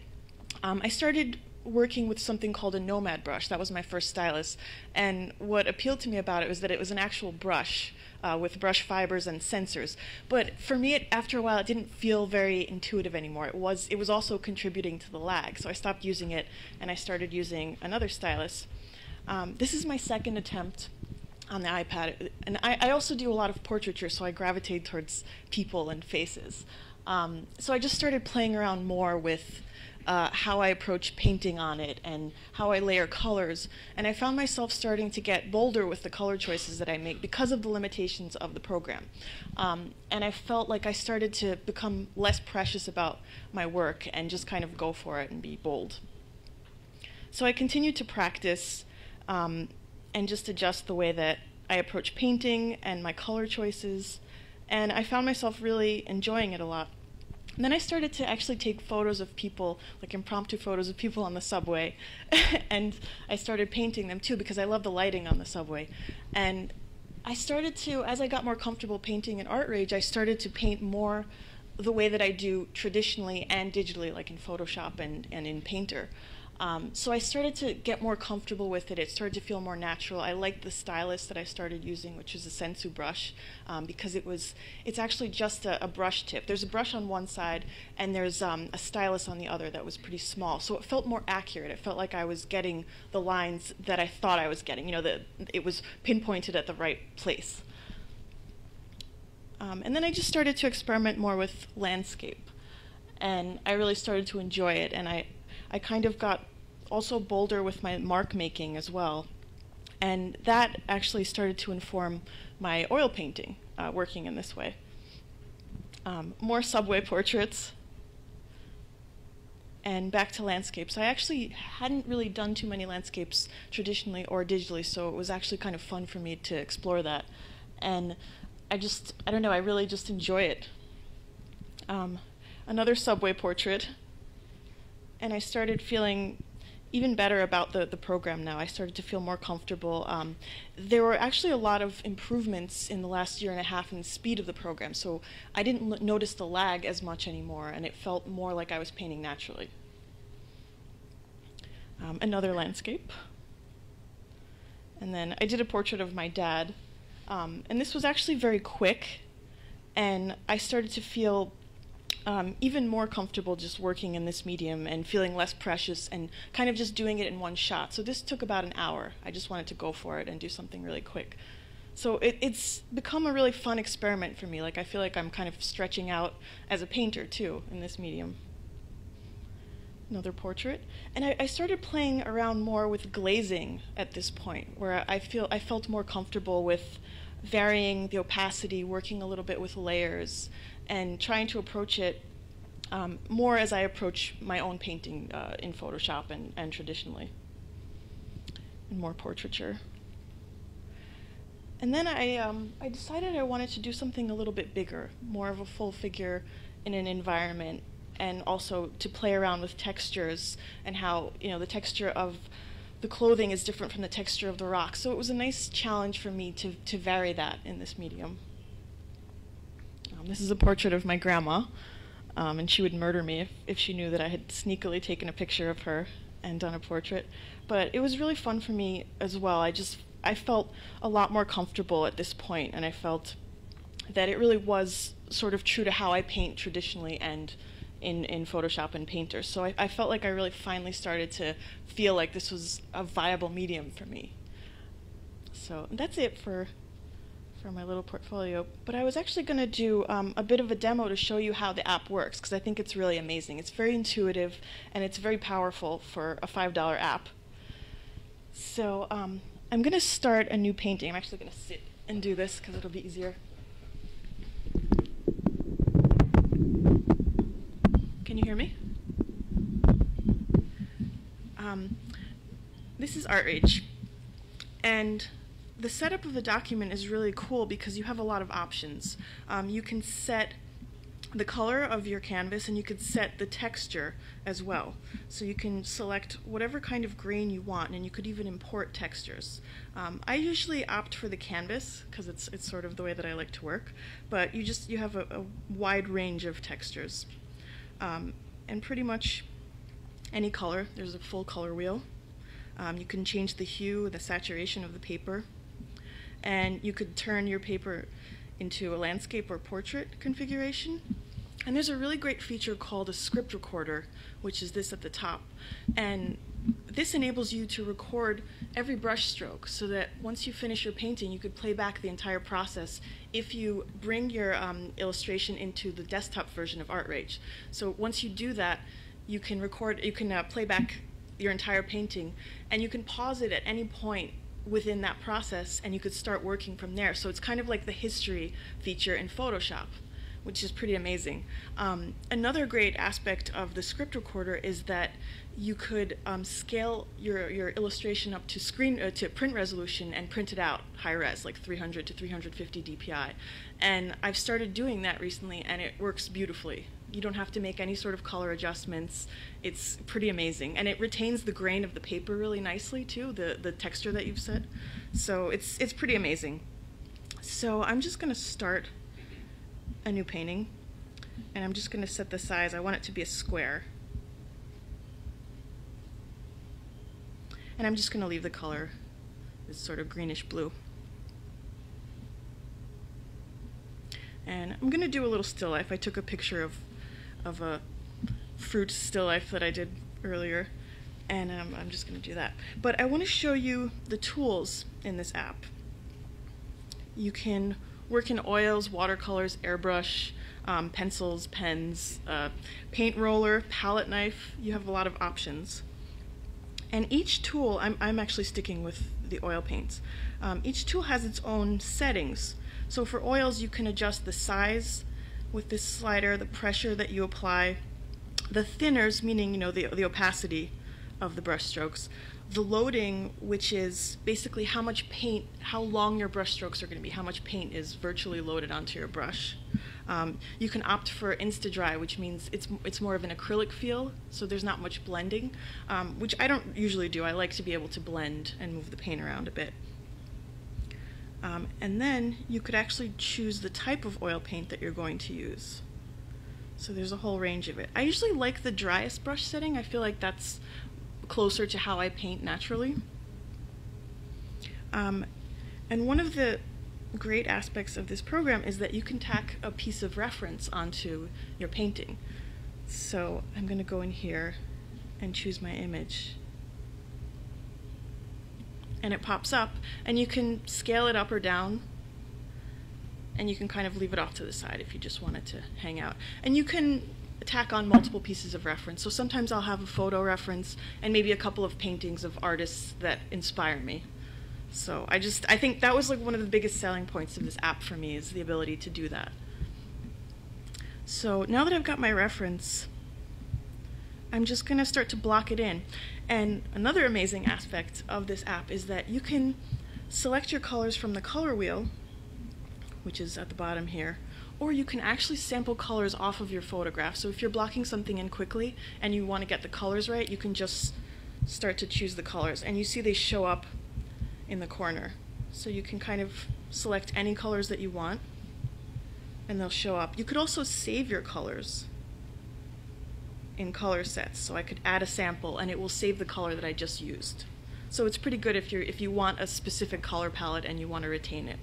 I started working with something called a Nomad brush. That was my first stylus, and what appealed to me about it was that it was an actual brush with brush fibers and sensors. But for me, after a while, it didn't feel very intuitive anymore. It was also contributing to the lag, so I stopped using it and I started using another stylus. This is my second attempt on the iPad, and I also do a lot of portraiture, so I gravitate towards people and faces. So I just started playing around more with how I approach painting on it and how I layer colors, and I found myself starting to get bolder with the color choices that I make because of the limitations of the program. And I felt like I started to become less precious about my work and just kind of go for it and be bold. So I continued to practice and just adjust the way that I approach painting and my color choices, and I found myself really enjoying it a lot. And then I started to actually take photos of people, like impromptu photos of people on the subway, and I started painting them too because I love the lighting on the subway. And I started to, as I got more comfortable painting in Art Rage, I started to paint more the way that I do traditionally and digitally, like in Photoshop and in Painter. So I started to get more comfortable with it. It started to feel more natural. I liked the stylus that I started using, which is a Sensu brush, because it's actually just a brush tip. There's a brush on one side, and there's a stylus on the other that was pretty small. So it felt more accurate. It felt like I was getting the lines that I thought I was getting, that it was pinpointed at the right place. And then I just started to experiment more with landscape, and I really started to enjoy it, and I kind of got also bolder with my mark making as well. And that actually started to inform my oil painting. working in this way. More subway portraits, and back to landscapes. I actually hadn't really done too many landscapes traditionally or digitally, so it was actually kind of fun for me to explore that. And I don't know, I really just enjoy it. Another subway portrait, and I started feeling even better about the program now. I started to feel more comfortable. There were actually a lot of improvements in the last year and a half in the speed of the program, so I didn't notice the lag as much anymore, and it felt more like I was painting naturally. Another landscape. And then I did a portrait of my dad, and this was actually very quick, and I started to feel even more comfortable just working in this medium and feeling less precious and kind of just doing it in one shot. So this took about an hour. I just wanted to go for it and do something really quick. So it's become a really fun experiment for me. Like, I feel like I'm kind of stretching out as a painter too in this medium. Another portrait. And I started playing around more with glazing at this point, where I felt more comfortable with varying the opacity, working a little bit with layers, and trying to approach it more as I approach my own painting in Photoshop and traditionally. And more portraiture. And then I decided I wanted to do something a little bit bigger, more of a full figure in an environment, and also to play around with textures and how, you know, the texture of the clothing is different from the texture of the rock. So it was a nice challenge for me to vary that in this medium. This is a portrait of my grandma, and she would murder me if she knew that I had sneakily taken a picture of her and done a portrait. But it was really fun for me as well. I felt a lot more comfortable at this point, and I felt that it really was sort of true to how I paint traditionally and in Photoshop and Painter. So I felt like I really finally started to feel like this was a viable medium for me. So that's it for my little portfolio. But I was actually going to do a bit of a demo to show you how the app works, because I think it's really amazing. It's very intuitive, and it's very powerful for a $5 app. So I'm going to start a new painting. I'm actually going to sit and do this because it'll be easier. Can you hear me? This is ArtRage, and the setup of the document is really cool because you have a lot of options. You can set the color of your canvas, and you can set the texture as well. So you can select whatever kind of grain you want, and you could even import textures. I usually opt for the canvas because it's sort of the way that I like to work, but you have a wide range of textures. And pretty much any color. There's a full color wheel. You can change the hue, the saturation of the paper, and you could turn your paper into a landscape or portrait configuration. And there's a really great feature called a script recorder, which is this at the top. And this enables you to record every brush stroke so that once you finish your painting, you could play back the entire process if you bring your illustration into the desktop version of ArtRage. So once you do that, you can play back your entire painting, and you can pause it at any point within that process, and you could start working from there. So it's kind of like the history feature in Photoshop, which is pretty amazing. Another great aspect of the script recorder is that you could scale your illustration up to print resolution and print it out high res, like 300 to 350 DPI. And I've started doing that recently, and it works beautifully. You don't have to make any sort of color adjustments. It's pretty amazing, and it retains the grain of the paper really nicely too, the texture that you've set. So it's pretty amazing. So I'm just going to start a new painting, and I'm just going to set the size. I want it to be a square, and I'm just going to leave the color this sort of greenish blue. And I'm going to do a little still life. I took a picture of a fruit still life that I did earlier, and I'm just going to do that. But I want to show you the tools in this app. You can work in oils, watercolors, airbrush, pencils, pens, paint roller, palette knife. You have a lot of options. And each tool, I'm actually sticking with the oil paints. Each tool has its own settings. So for oils, you can adjust the size with this slider, the pressure that you apply, the thinners, meaning the opacity of the brush strokes, the loading, which is basically how much paint, how long your brush strokes are going to be, how much paint is virtually loaded onto your brush. You can opt for Insta-Dry, which means it's more of an acrylic feel, so there's not much blending, which I don't usually do. I like to be able to blend and move the paint around a bit. And then you could actually choose the type of oil paint that you're going to use. So there's a whole range of it. I usually like the driest brush setting. I feel like that's closer to how I paint naturally. And one of the great aspects of this program is that you can tack a piece of reference onto your painting. So I'm going to go in here and choose my image. And it pops up, and you can scale it up or down, and you can kind of leave it off to the side if you just want it to hang out. And you can tack on multiple pieces of reference. So sometimes I'll have a photo reference and maybe a couple of paintings of artists that inspire me. So I think that was like one of the biggest selling points of this app for me, is the ability to do that. So now that I've got my reference, I'm just going to start to block it in. And another amazing aspect of this app is that you can select your colors from the color wheel, which is at the bottom here, or you can actually sample colors off of your photograph. So if you're blocking something in quickly and you want to get the colors right, you can just start to choose the colors. And you see they show up in the corner. So you can kind of select any colors that you want, and they'll show up. You could also save your colors in color sets. So I could add a sample and it will save the color that I just used. So it's pretty good if you want a specific color palette and you want to retain it.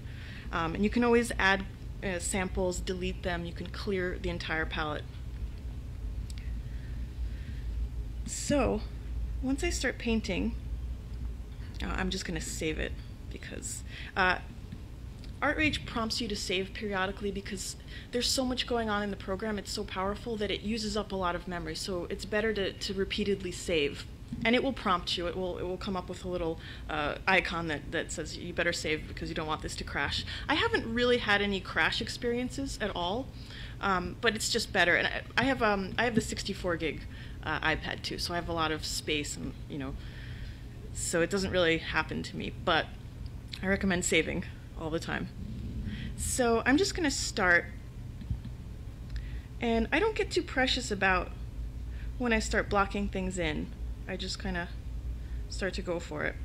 And you can always add samples, delete them, you can clear the entire palette. So once I start painting, I'm just going to save it because ArtRage prompts you to save periodically because there's so much going on in the program. It's so powerful that it uses up a lot of memory. So it's better to repeatedly save. And it will prompt you. It will come up with a little icon that says you better save because you don't want this to crash. I haven't really had any crash experiences at all, but it's just better. And I have the 64 gig iPad too, so I have a lot of space, and so it doesn't really happen to me. But I recommend saving all the time. So I'm just going to start, and I don't get too precious about when I start blocking things in. I just kind of start to go for it.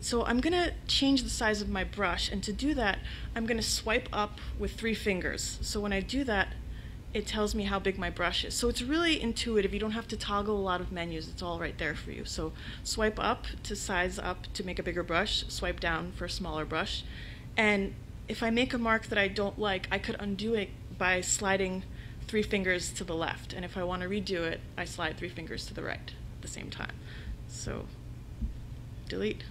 So I'm going to change the size of my brush, and to do that I'm going to swipe up with 3 fingers. So when I do that, it tells me how big my brush is. So it's really intuitive. You don't have to toggle a lot of menus. It's all right there for you. So swipe up to size up to make a bigger brush, swipe down for a smaller brush. And if I make a mark that I don't like, I could undo it by sliding 3 fingers to the left. And if I want to redo it, I slide 3 fingers to the right at the same time. So delete.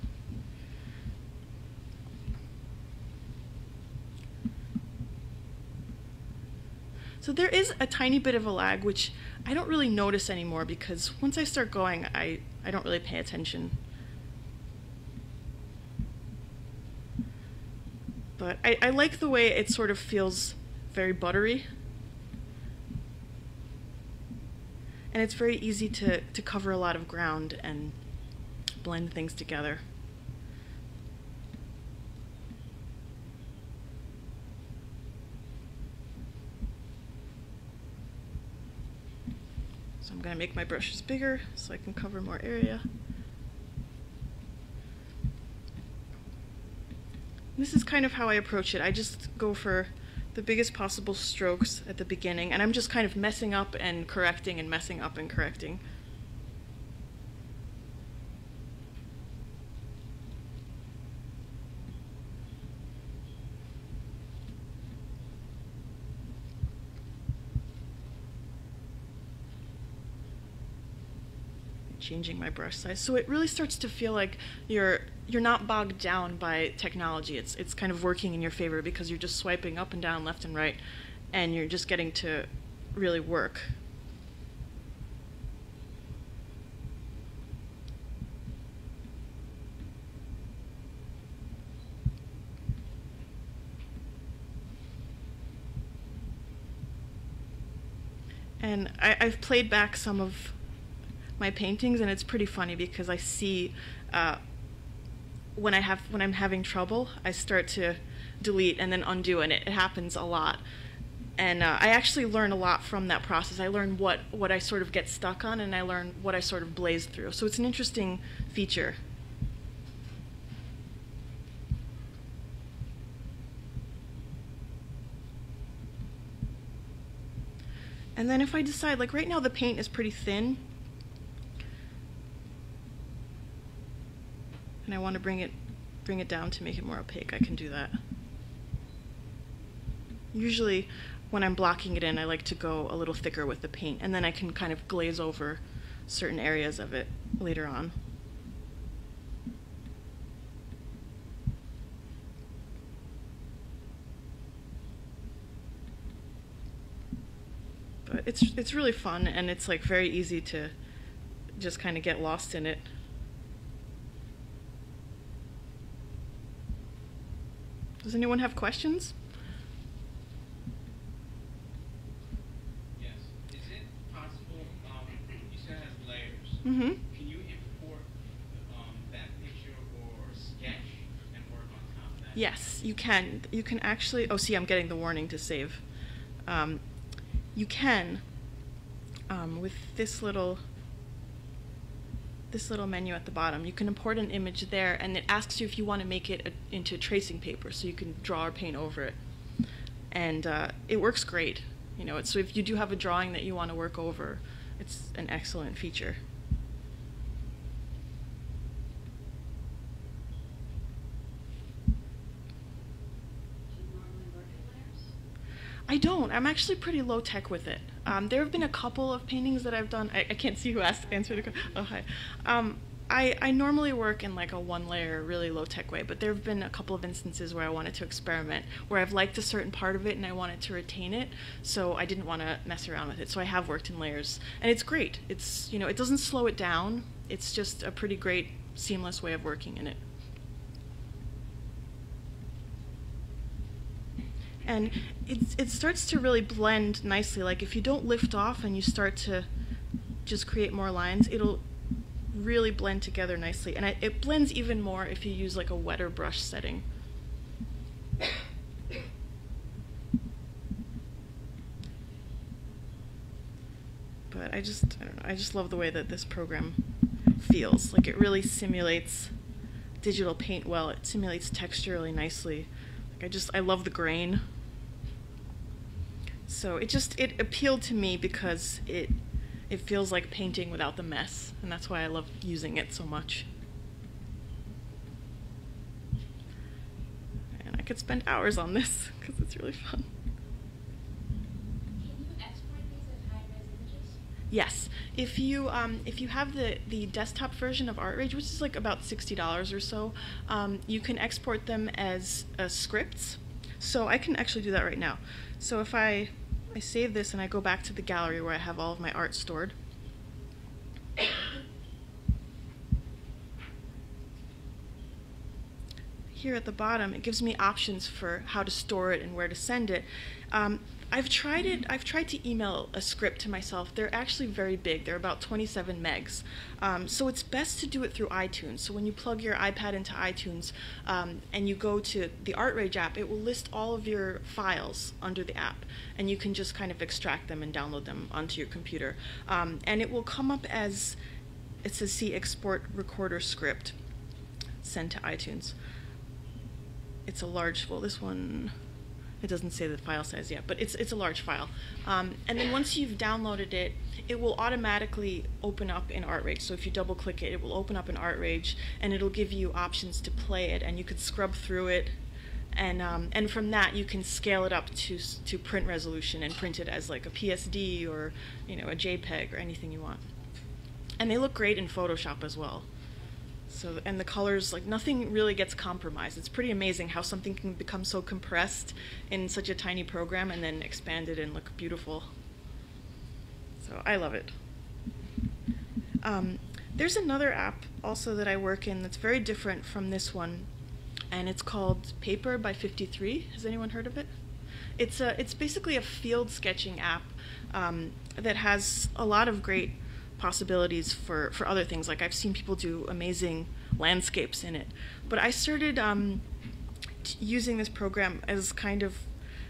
So there is a tiny bit of a lag, which I don't really notice anymore because once I start going, I don't really pay attention. But I like the way it sort of feels very buttery. And it's very easy to cover a lot of ground and blend things together. So I'm going to make my brushes bigger so I can cover more area. This is kind of how I approach it. I just go for the biggest possible strokes at the beginning, and I'm just kind of messing up and correcting and messing up and correcting. Changing my brush size, so it really starts to feel like you're not bogged down by technology. It's kind of working in your favor because you're just swiping up and down, left and right, and you're just getting to really work. And I've played back some of my paintings, and it's pretty funny because I see when I'm having trouble, I start to delete and then undo, and it happens a lot. And I actually learn a lot from that process. I learn what I sort of get stuck on, and I learn what I sort of blaze through. So it's an interesting feature. And then if I decide, like right now the paint is pretty thin, and I want to bring it down to make it more opaque, I can do that. Usually when I'm blocking it in, I like to go a little thicker with the paint, and then I can kind of glaze over certain areas of it later on. But it's really fun, and it's like very easy to just kind of get lost in it. Does anyone have questions? Yes. Is it possible, you said it has layers. Mm-hmm. Can you import that picture or sketch and work on top of that? Yes, you can. You can actually, oh see, I'm getting the warning to save. You can, with this little menu at the bottom, you can import an image there, and it asks you if you want to make it into tracing paper, so you can draw or paint over it. And it works great. You know, so if you do have a drawing that you want to work over, it's an excellent feature. I don't. I'm actually pretty low tech with it. There have been a couple of paintings that I've done. I can't see who answered the question. Oh, hi. I normally work in like a one layer, really low tech way, but there have been a couple of instances where I wanted to experiment, where I've liked a certain part of it and I wanted to retain it, so I didn't want to mess around with it. So I have worked in layers, and it's great. It's, you know, it doesn't slow it down. It's just a pretty great, seamless way of working in it. And it starts to really blend nicely. Like if you don't lift off and you start to just create more lines, it'll really blend together nicely. And it blends even more if you use like a wetter brush setting. But I don't know, I just love the way that this program feels. Like it really simulates digital paint well. It simulates texture really nicely. I love the grain. So it appealed to me because it feels like painting without the mess, and that's why I love using it so much. And I could spend hours on this because it's really fun. Can you export these as high-res images? Yes, if you have the desktop version of ArtRage, which is like about $60 or so, you can export them as scripts. So I can actually do that right now. So if I save this and I go back to the gallery where I have all of my art stored. Here at the bottom, it gives me options for how to store it and where to send it. I've tried to email a script to myself. They're actually very big. They're about 27 megs. So it's best to do it through iTunes. So when you plug your iPad into iTunes and you go to the ArtRage app, it will list all of your files under the app. And you can just kind of extract them and download them onto your computer. And it will come up as, it says, see export recorder script, send to iTunes. It's a large, well, this one, it doesn't say the file size yet, but it's a large file. And then once you've downloaded it, it will automatically open up in ArtRage. So if you double click it, it will open up in ArtRage, and it'll give you options to play it, and you could scrub through it, and from that you can scale it up to print resolution and print it as like a PSD or a JPEG or anything you want. And they look great in Photoshop as well. So, and the colors, like nothing really gets compromised. It's pretty amazing how something can become so compressed in such a tiny program and then expanded and look beautiful. So I love it. There's another app also that I work in that's very different from this one, and it's called Paper by 53. Has anyone heard of it? It's basically a field sketching app that has a lot of great possibilities for other things. Like I've seen people do amazing landscapes in it. But I started using this program as kind of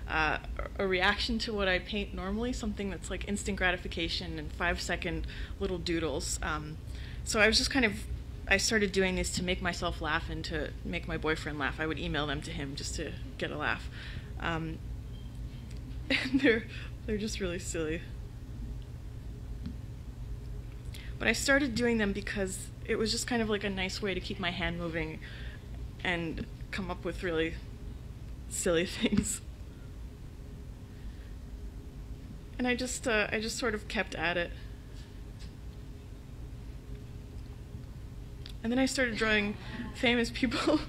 a reaction to what I paint normally, something that's like instant gratification and 5-second little doodles. So I was just I started doing this to make myself laugh and to make my boyfriend laugh. I would email them to him just to get a laugh. And they're just really silly. But I started doing them because it was just kind of like a nice way to keep my hand moving and come up with really silly things. And I just sort of kept at it. And then I started drawing famous people.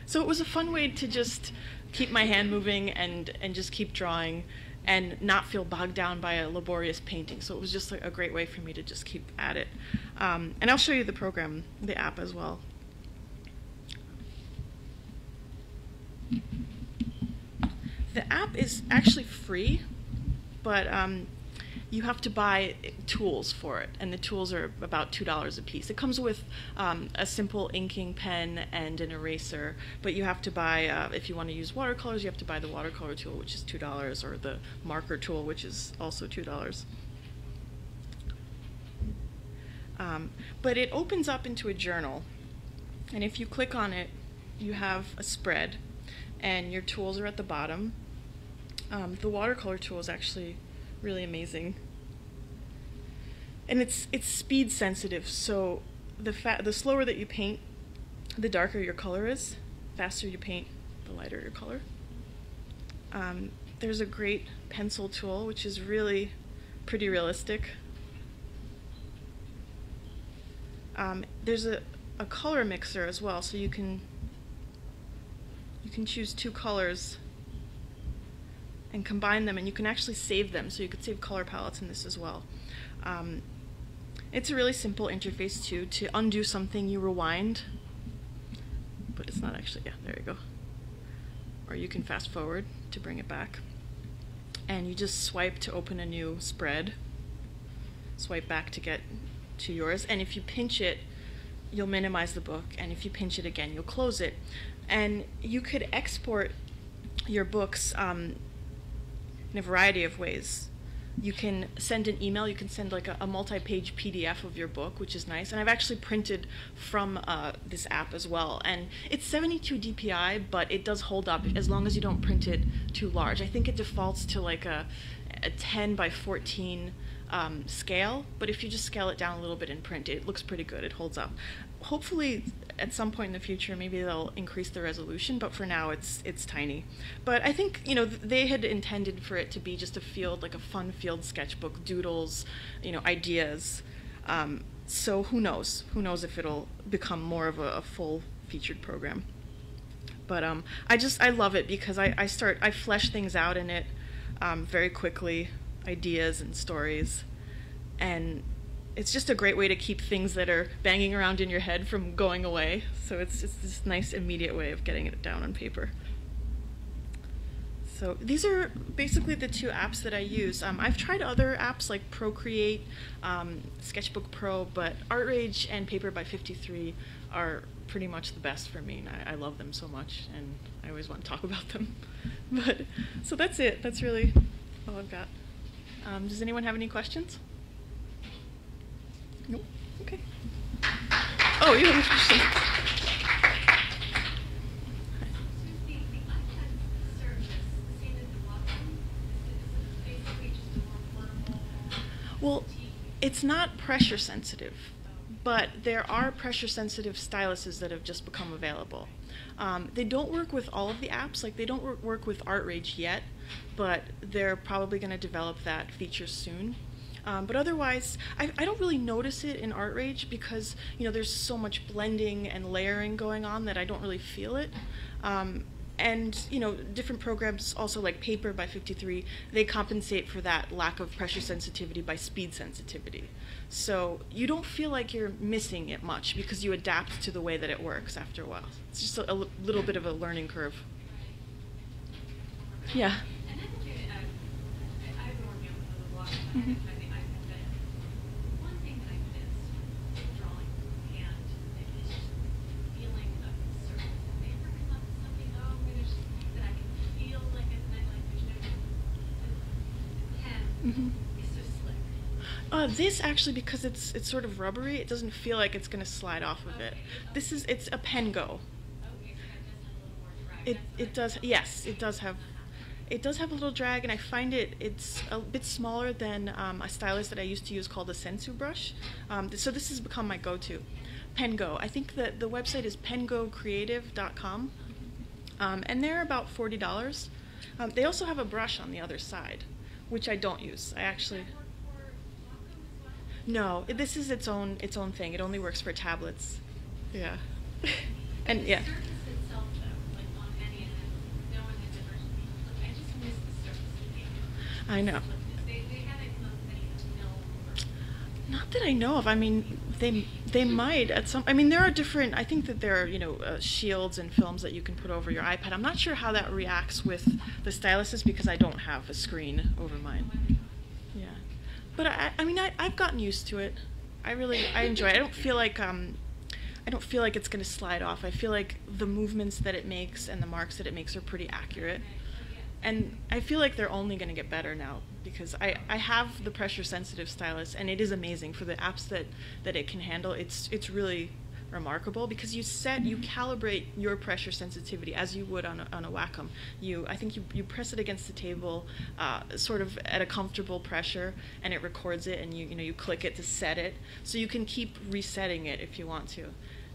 So it was a fun way to just keep my hand moving and just keep drawing and not feel bogged down by a laborious painting. So it was just a great way for me to just keep at it. And I'll show you the program, the app as well. The app is actually free, but you have to buy tools for it, and the tools are about $2 a piece. It comes with a simple inking pen and an eraser, but you have to buy, if you want to use watercolors, you have to buy the watercolor tool, which is $2, or the marker tool, which is also $2. But it opens up into a journal, and if you click on it, you have a spread, and your tools are at the bottom. The watercolor tool is actually really amazing, and it's speed sensitive. So the slower that you paint, the darker your color is. Faster you paint, the lighter your color. There's a great pencil tool, which is really pretty realistic. There's a color mixer as well, so you can choose 2 colors and combine them, and you can actually save them, so you could save color palettes in this as well. It's a really simple interface too. To undo something, you rewind, but it's not actually, yeah, there you go. Or you can fast forward to bring it back. And you just swipe to open a new spread, swipe back to get to yours, and if you pinch it, you'll minimize the book, and if you pinch it again, you'll close it. And you could export your books in a variety of ways. You can send an email, you can send like a multi-page PDF of your book, which is nice. And I've actually printed from this app as well. And it's 72 DPI, but it does hold up as long as you don't print it too large. I think it defaults to like a 10 by 14 scale, but if you just scale it down a little bit and print it, it looks pretty good, it holds up. Hopefully at some point in the future maybe they'll increase the resolution, but for now it's tiny. But I think, you know, they had intended for it to be just a field, like a fun field sketchbook, doodles, you know, ideas. So who knows if it'll become more of a full featured program. But I love it because I flesh things out in it very quickly, ideas and stories, and it's just a great way to keep things that are banging around in your head from going away. So it's just this nice immediate way of getting it down on paper. So these are basically the 2 apps that I use. I've tried other apps like Procreate, Sketchbook Pro, but ArtRage and Paper by 53 are pretty much the best for me, and I love them so much, and I always want to talk about them. But so that's it. That's really all I've got. Does anyone have any questions? Nope. Okay. Oh, you have a question. The iPad service, seen at the bottom, is basically just a more portable. Well, it's not pressure sensitive, but there are pressure sensitive styluses that have just become available. They don't work with all of the apps, like they don't work with ArtRage yet, but they're probably going to develop that feature soon. But otherwise, I don't really notice it in ArtRage because, you know, there's so much blending and layering going on that I don't really feel it. And, you know, different programs, also like Paper by 53, they compensate for that lack of pressure sensitivity by speed sensitivity. So you don't feel like you're missing it much because you adapt to the way that it works after a while. It's just a little bit of a learning curve. Yeah. Another thing that I've been working on for a little while, I Mhm. haven't tried the iPad, but one thing that I missed with drawing and is just feeling of the surface. Have they ever come up with something, oh, I'm gonna just, that I can feel like it's not like there's no, the pen Mhm. is so slick. This actually, because it's sort of rubbery, it doesn't feel like it's gonna slide off of it. It's a Pen Go. Okay, so that does have a little more drag. It That's it what does, yes, it does have. It does have a little drag, and I find it's a bit smaller than a stylus that I used to use called a Sensu brush. So this has become my go-to. Pengo. I think that the website is pengocreative.com, and they're about $40. They also have a brush on the other side, which I don't use. I actually. Does that work for Wacom as well? No, this is its own thing. It only works for tablets. Yeah. And The yeah. surface itself, though, like on any of them, no one has ever. Look, I just miss the surface of paper. I know. They haven't come up with any film. Not that I know of. I mean, they might at some. I mean, there are different. I think that there are shields and films that you can put over your iPad. I'm not sure how that reacts with the styluses because I don't have a screen over mine. Yeah, but I mean I've gotten used to it. I enjoy it. I don't feel like it's going to slide off. I feel like the movements that it makes and the marks that it makes are pretty accurate. And I feel like they're only going to get better now because I have the pressure sensitive stylus and it is amazing for the apps that it can handle. It's really remarkable because you calibrate your pressure sensitivity as you would on a Wacom. I think you press it against the table sort of at a comfortable pressure and it records it and you click it to set it. So you can keep resetting it if you want to.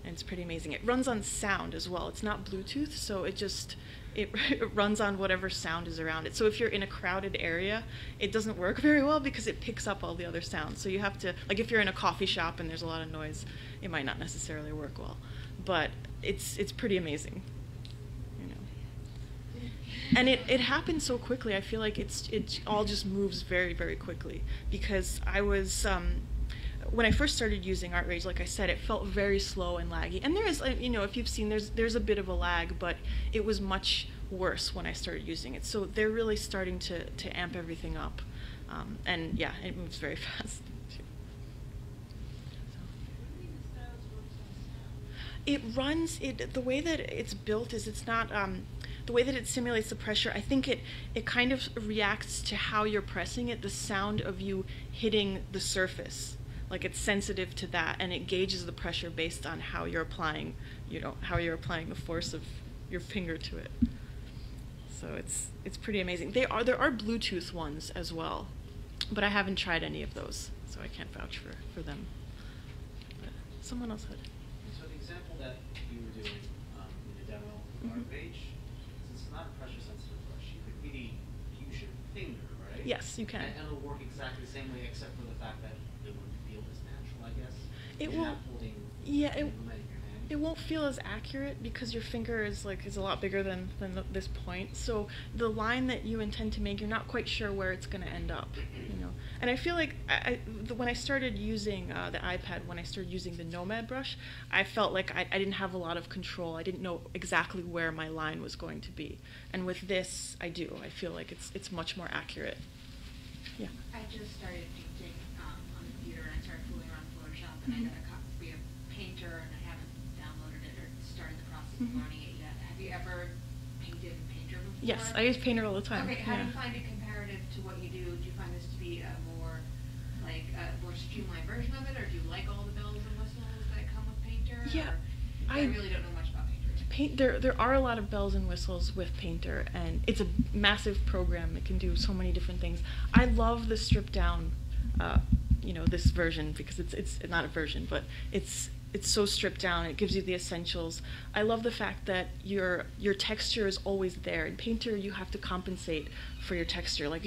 And it's pretty amazing. It runs on sound as well. It's not Bluetooth, so it runs on whatever sound is around it. So if you're in a crowded area, it doesn't work very well because it picks up all the other sounds. So you have to, like if you're in a coffee shop and there's a lot of noise, it might not necessarily work well. But it's pretty amazing. And it happens so quickly. I feel like it all just moves very, very quickly because I was when I first started using ArtRage, like I said, it felt very slow and laggy. And there is, if you've seen, there's a bit of a lag, but it was much worse when I started using it. So they're really starting to amp everything up. And yeah, it moves very fast. It runs, the way that it's built is it's not, the way that it simulates the pressure, I think it kind of reacts to how you're pressing it, the sound of you hitting the surface. Like it's sensitive to that, and it gauges the pressure based on how you're applying, the force of your finger to it. So it's pretty amazing. There are Bluetooth ones as well, but I haven't tried any of those, so I can't vouch for them. But someone else had. So the example that you were doing in the demo of ArtRage, since it's not a pressure sensitive brush, you could really use your finger, right? Yes, you can. And it'll work exactly the same way, except for the fact that it wouldn't feel as natural, I guess. It You're won't. not holding, Yeah, implementing your hand. it won't feel as accurate because your finger is a lot bigger than this point. So the line that you intend to make, you're not quite sure where it's going to end up. And I feel like when I started using the iPad, when I started using the Nomad brush, I felt like I didn't have a lot of control. I didn't know exactly where my line was going to be. And with this, I do. I feel like it's much more accurate. Yeah. I just started painting on the computer and I started fooling around with Photoshop and I got a copy of Painter and I haven't downloaded it or started the process of learning it yet. Have you ever painted in Painter before? Yes, I use Painter all the time. Okay, how do Yeah. you find it comparative to what you do? Do you find this to be a more streamlined version of it, or do you like all the bells and whistles that come with Painter? Yeah, Or, I really don't know much about Painter. There are a lot of bells and whistles with Painter, and it's a massive program. It can do so many different things. I love the stripped down, this version because it's not a version, but it's so stripped down. It gives you the essentials. I love the fact that your texture is always there. In Painter, you have to compensate for your texture. Like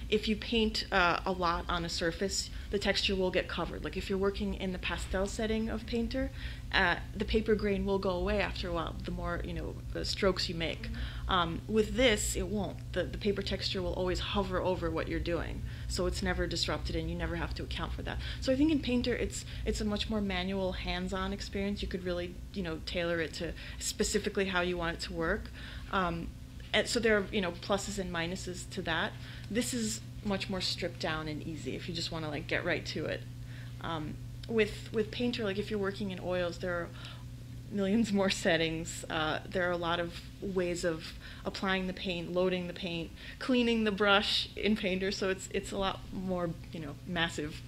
if you paint a lot on a surface, the texture will get covered. Like if you're working in the pastel setting of Painter, the paper grain will go away after a while, the more the strokes you make. With this, it won't. The paper texture will always hover over what you're doing, so it's never disrupted and you never have to account for that. So I think in Painter, it's a much more manual, hands-on experience. You could really tailor it to specifically how you want it to work. and so there are, you know, pluses and minuses to that. This is much more stripped down and easy if you just want to like get right to it. With Painter, like if you're working in oils, there are millions more settings. There are a lot of ways of applying the paint, loading the paint, cleaning the brush in Painter. So it's a lot more, you know, massive.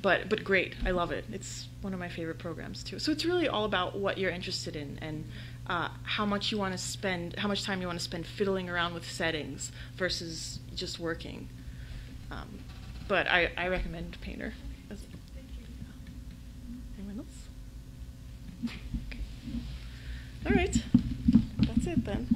But great, I love it. It's one of my favorite programs too. So it's really all about what you're interested in and how much you want to spend, how much time you want to spend fiddling around with settings versus just working. But I recommend Painter. Anyone else? Okay. All right, that's it then.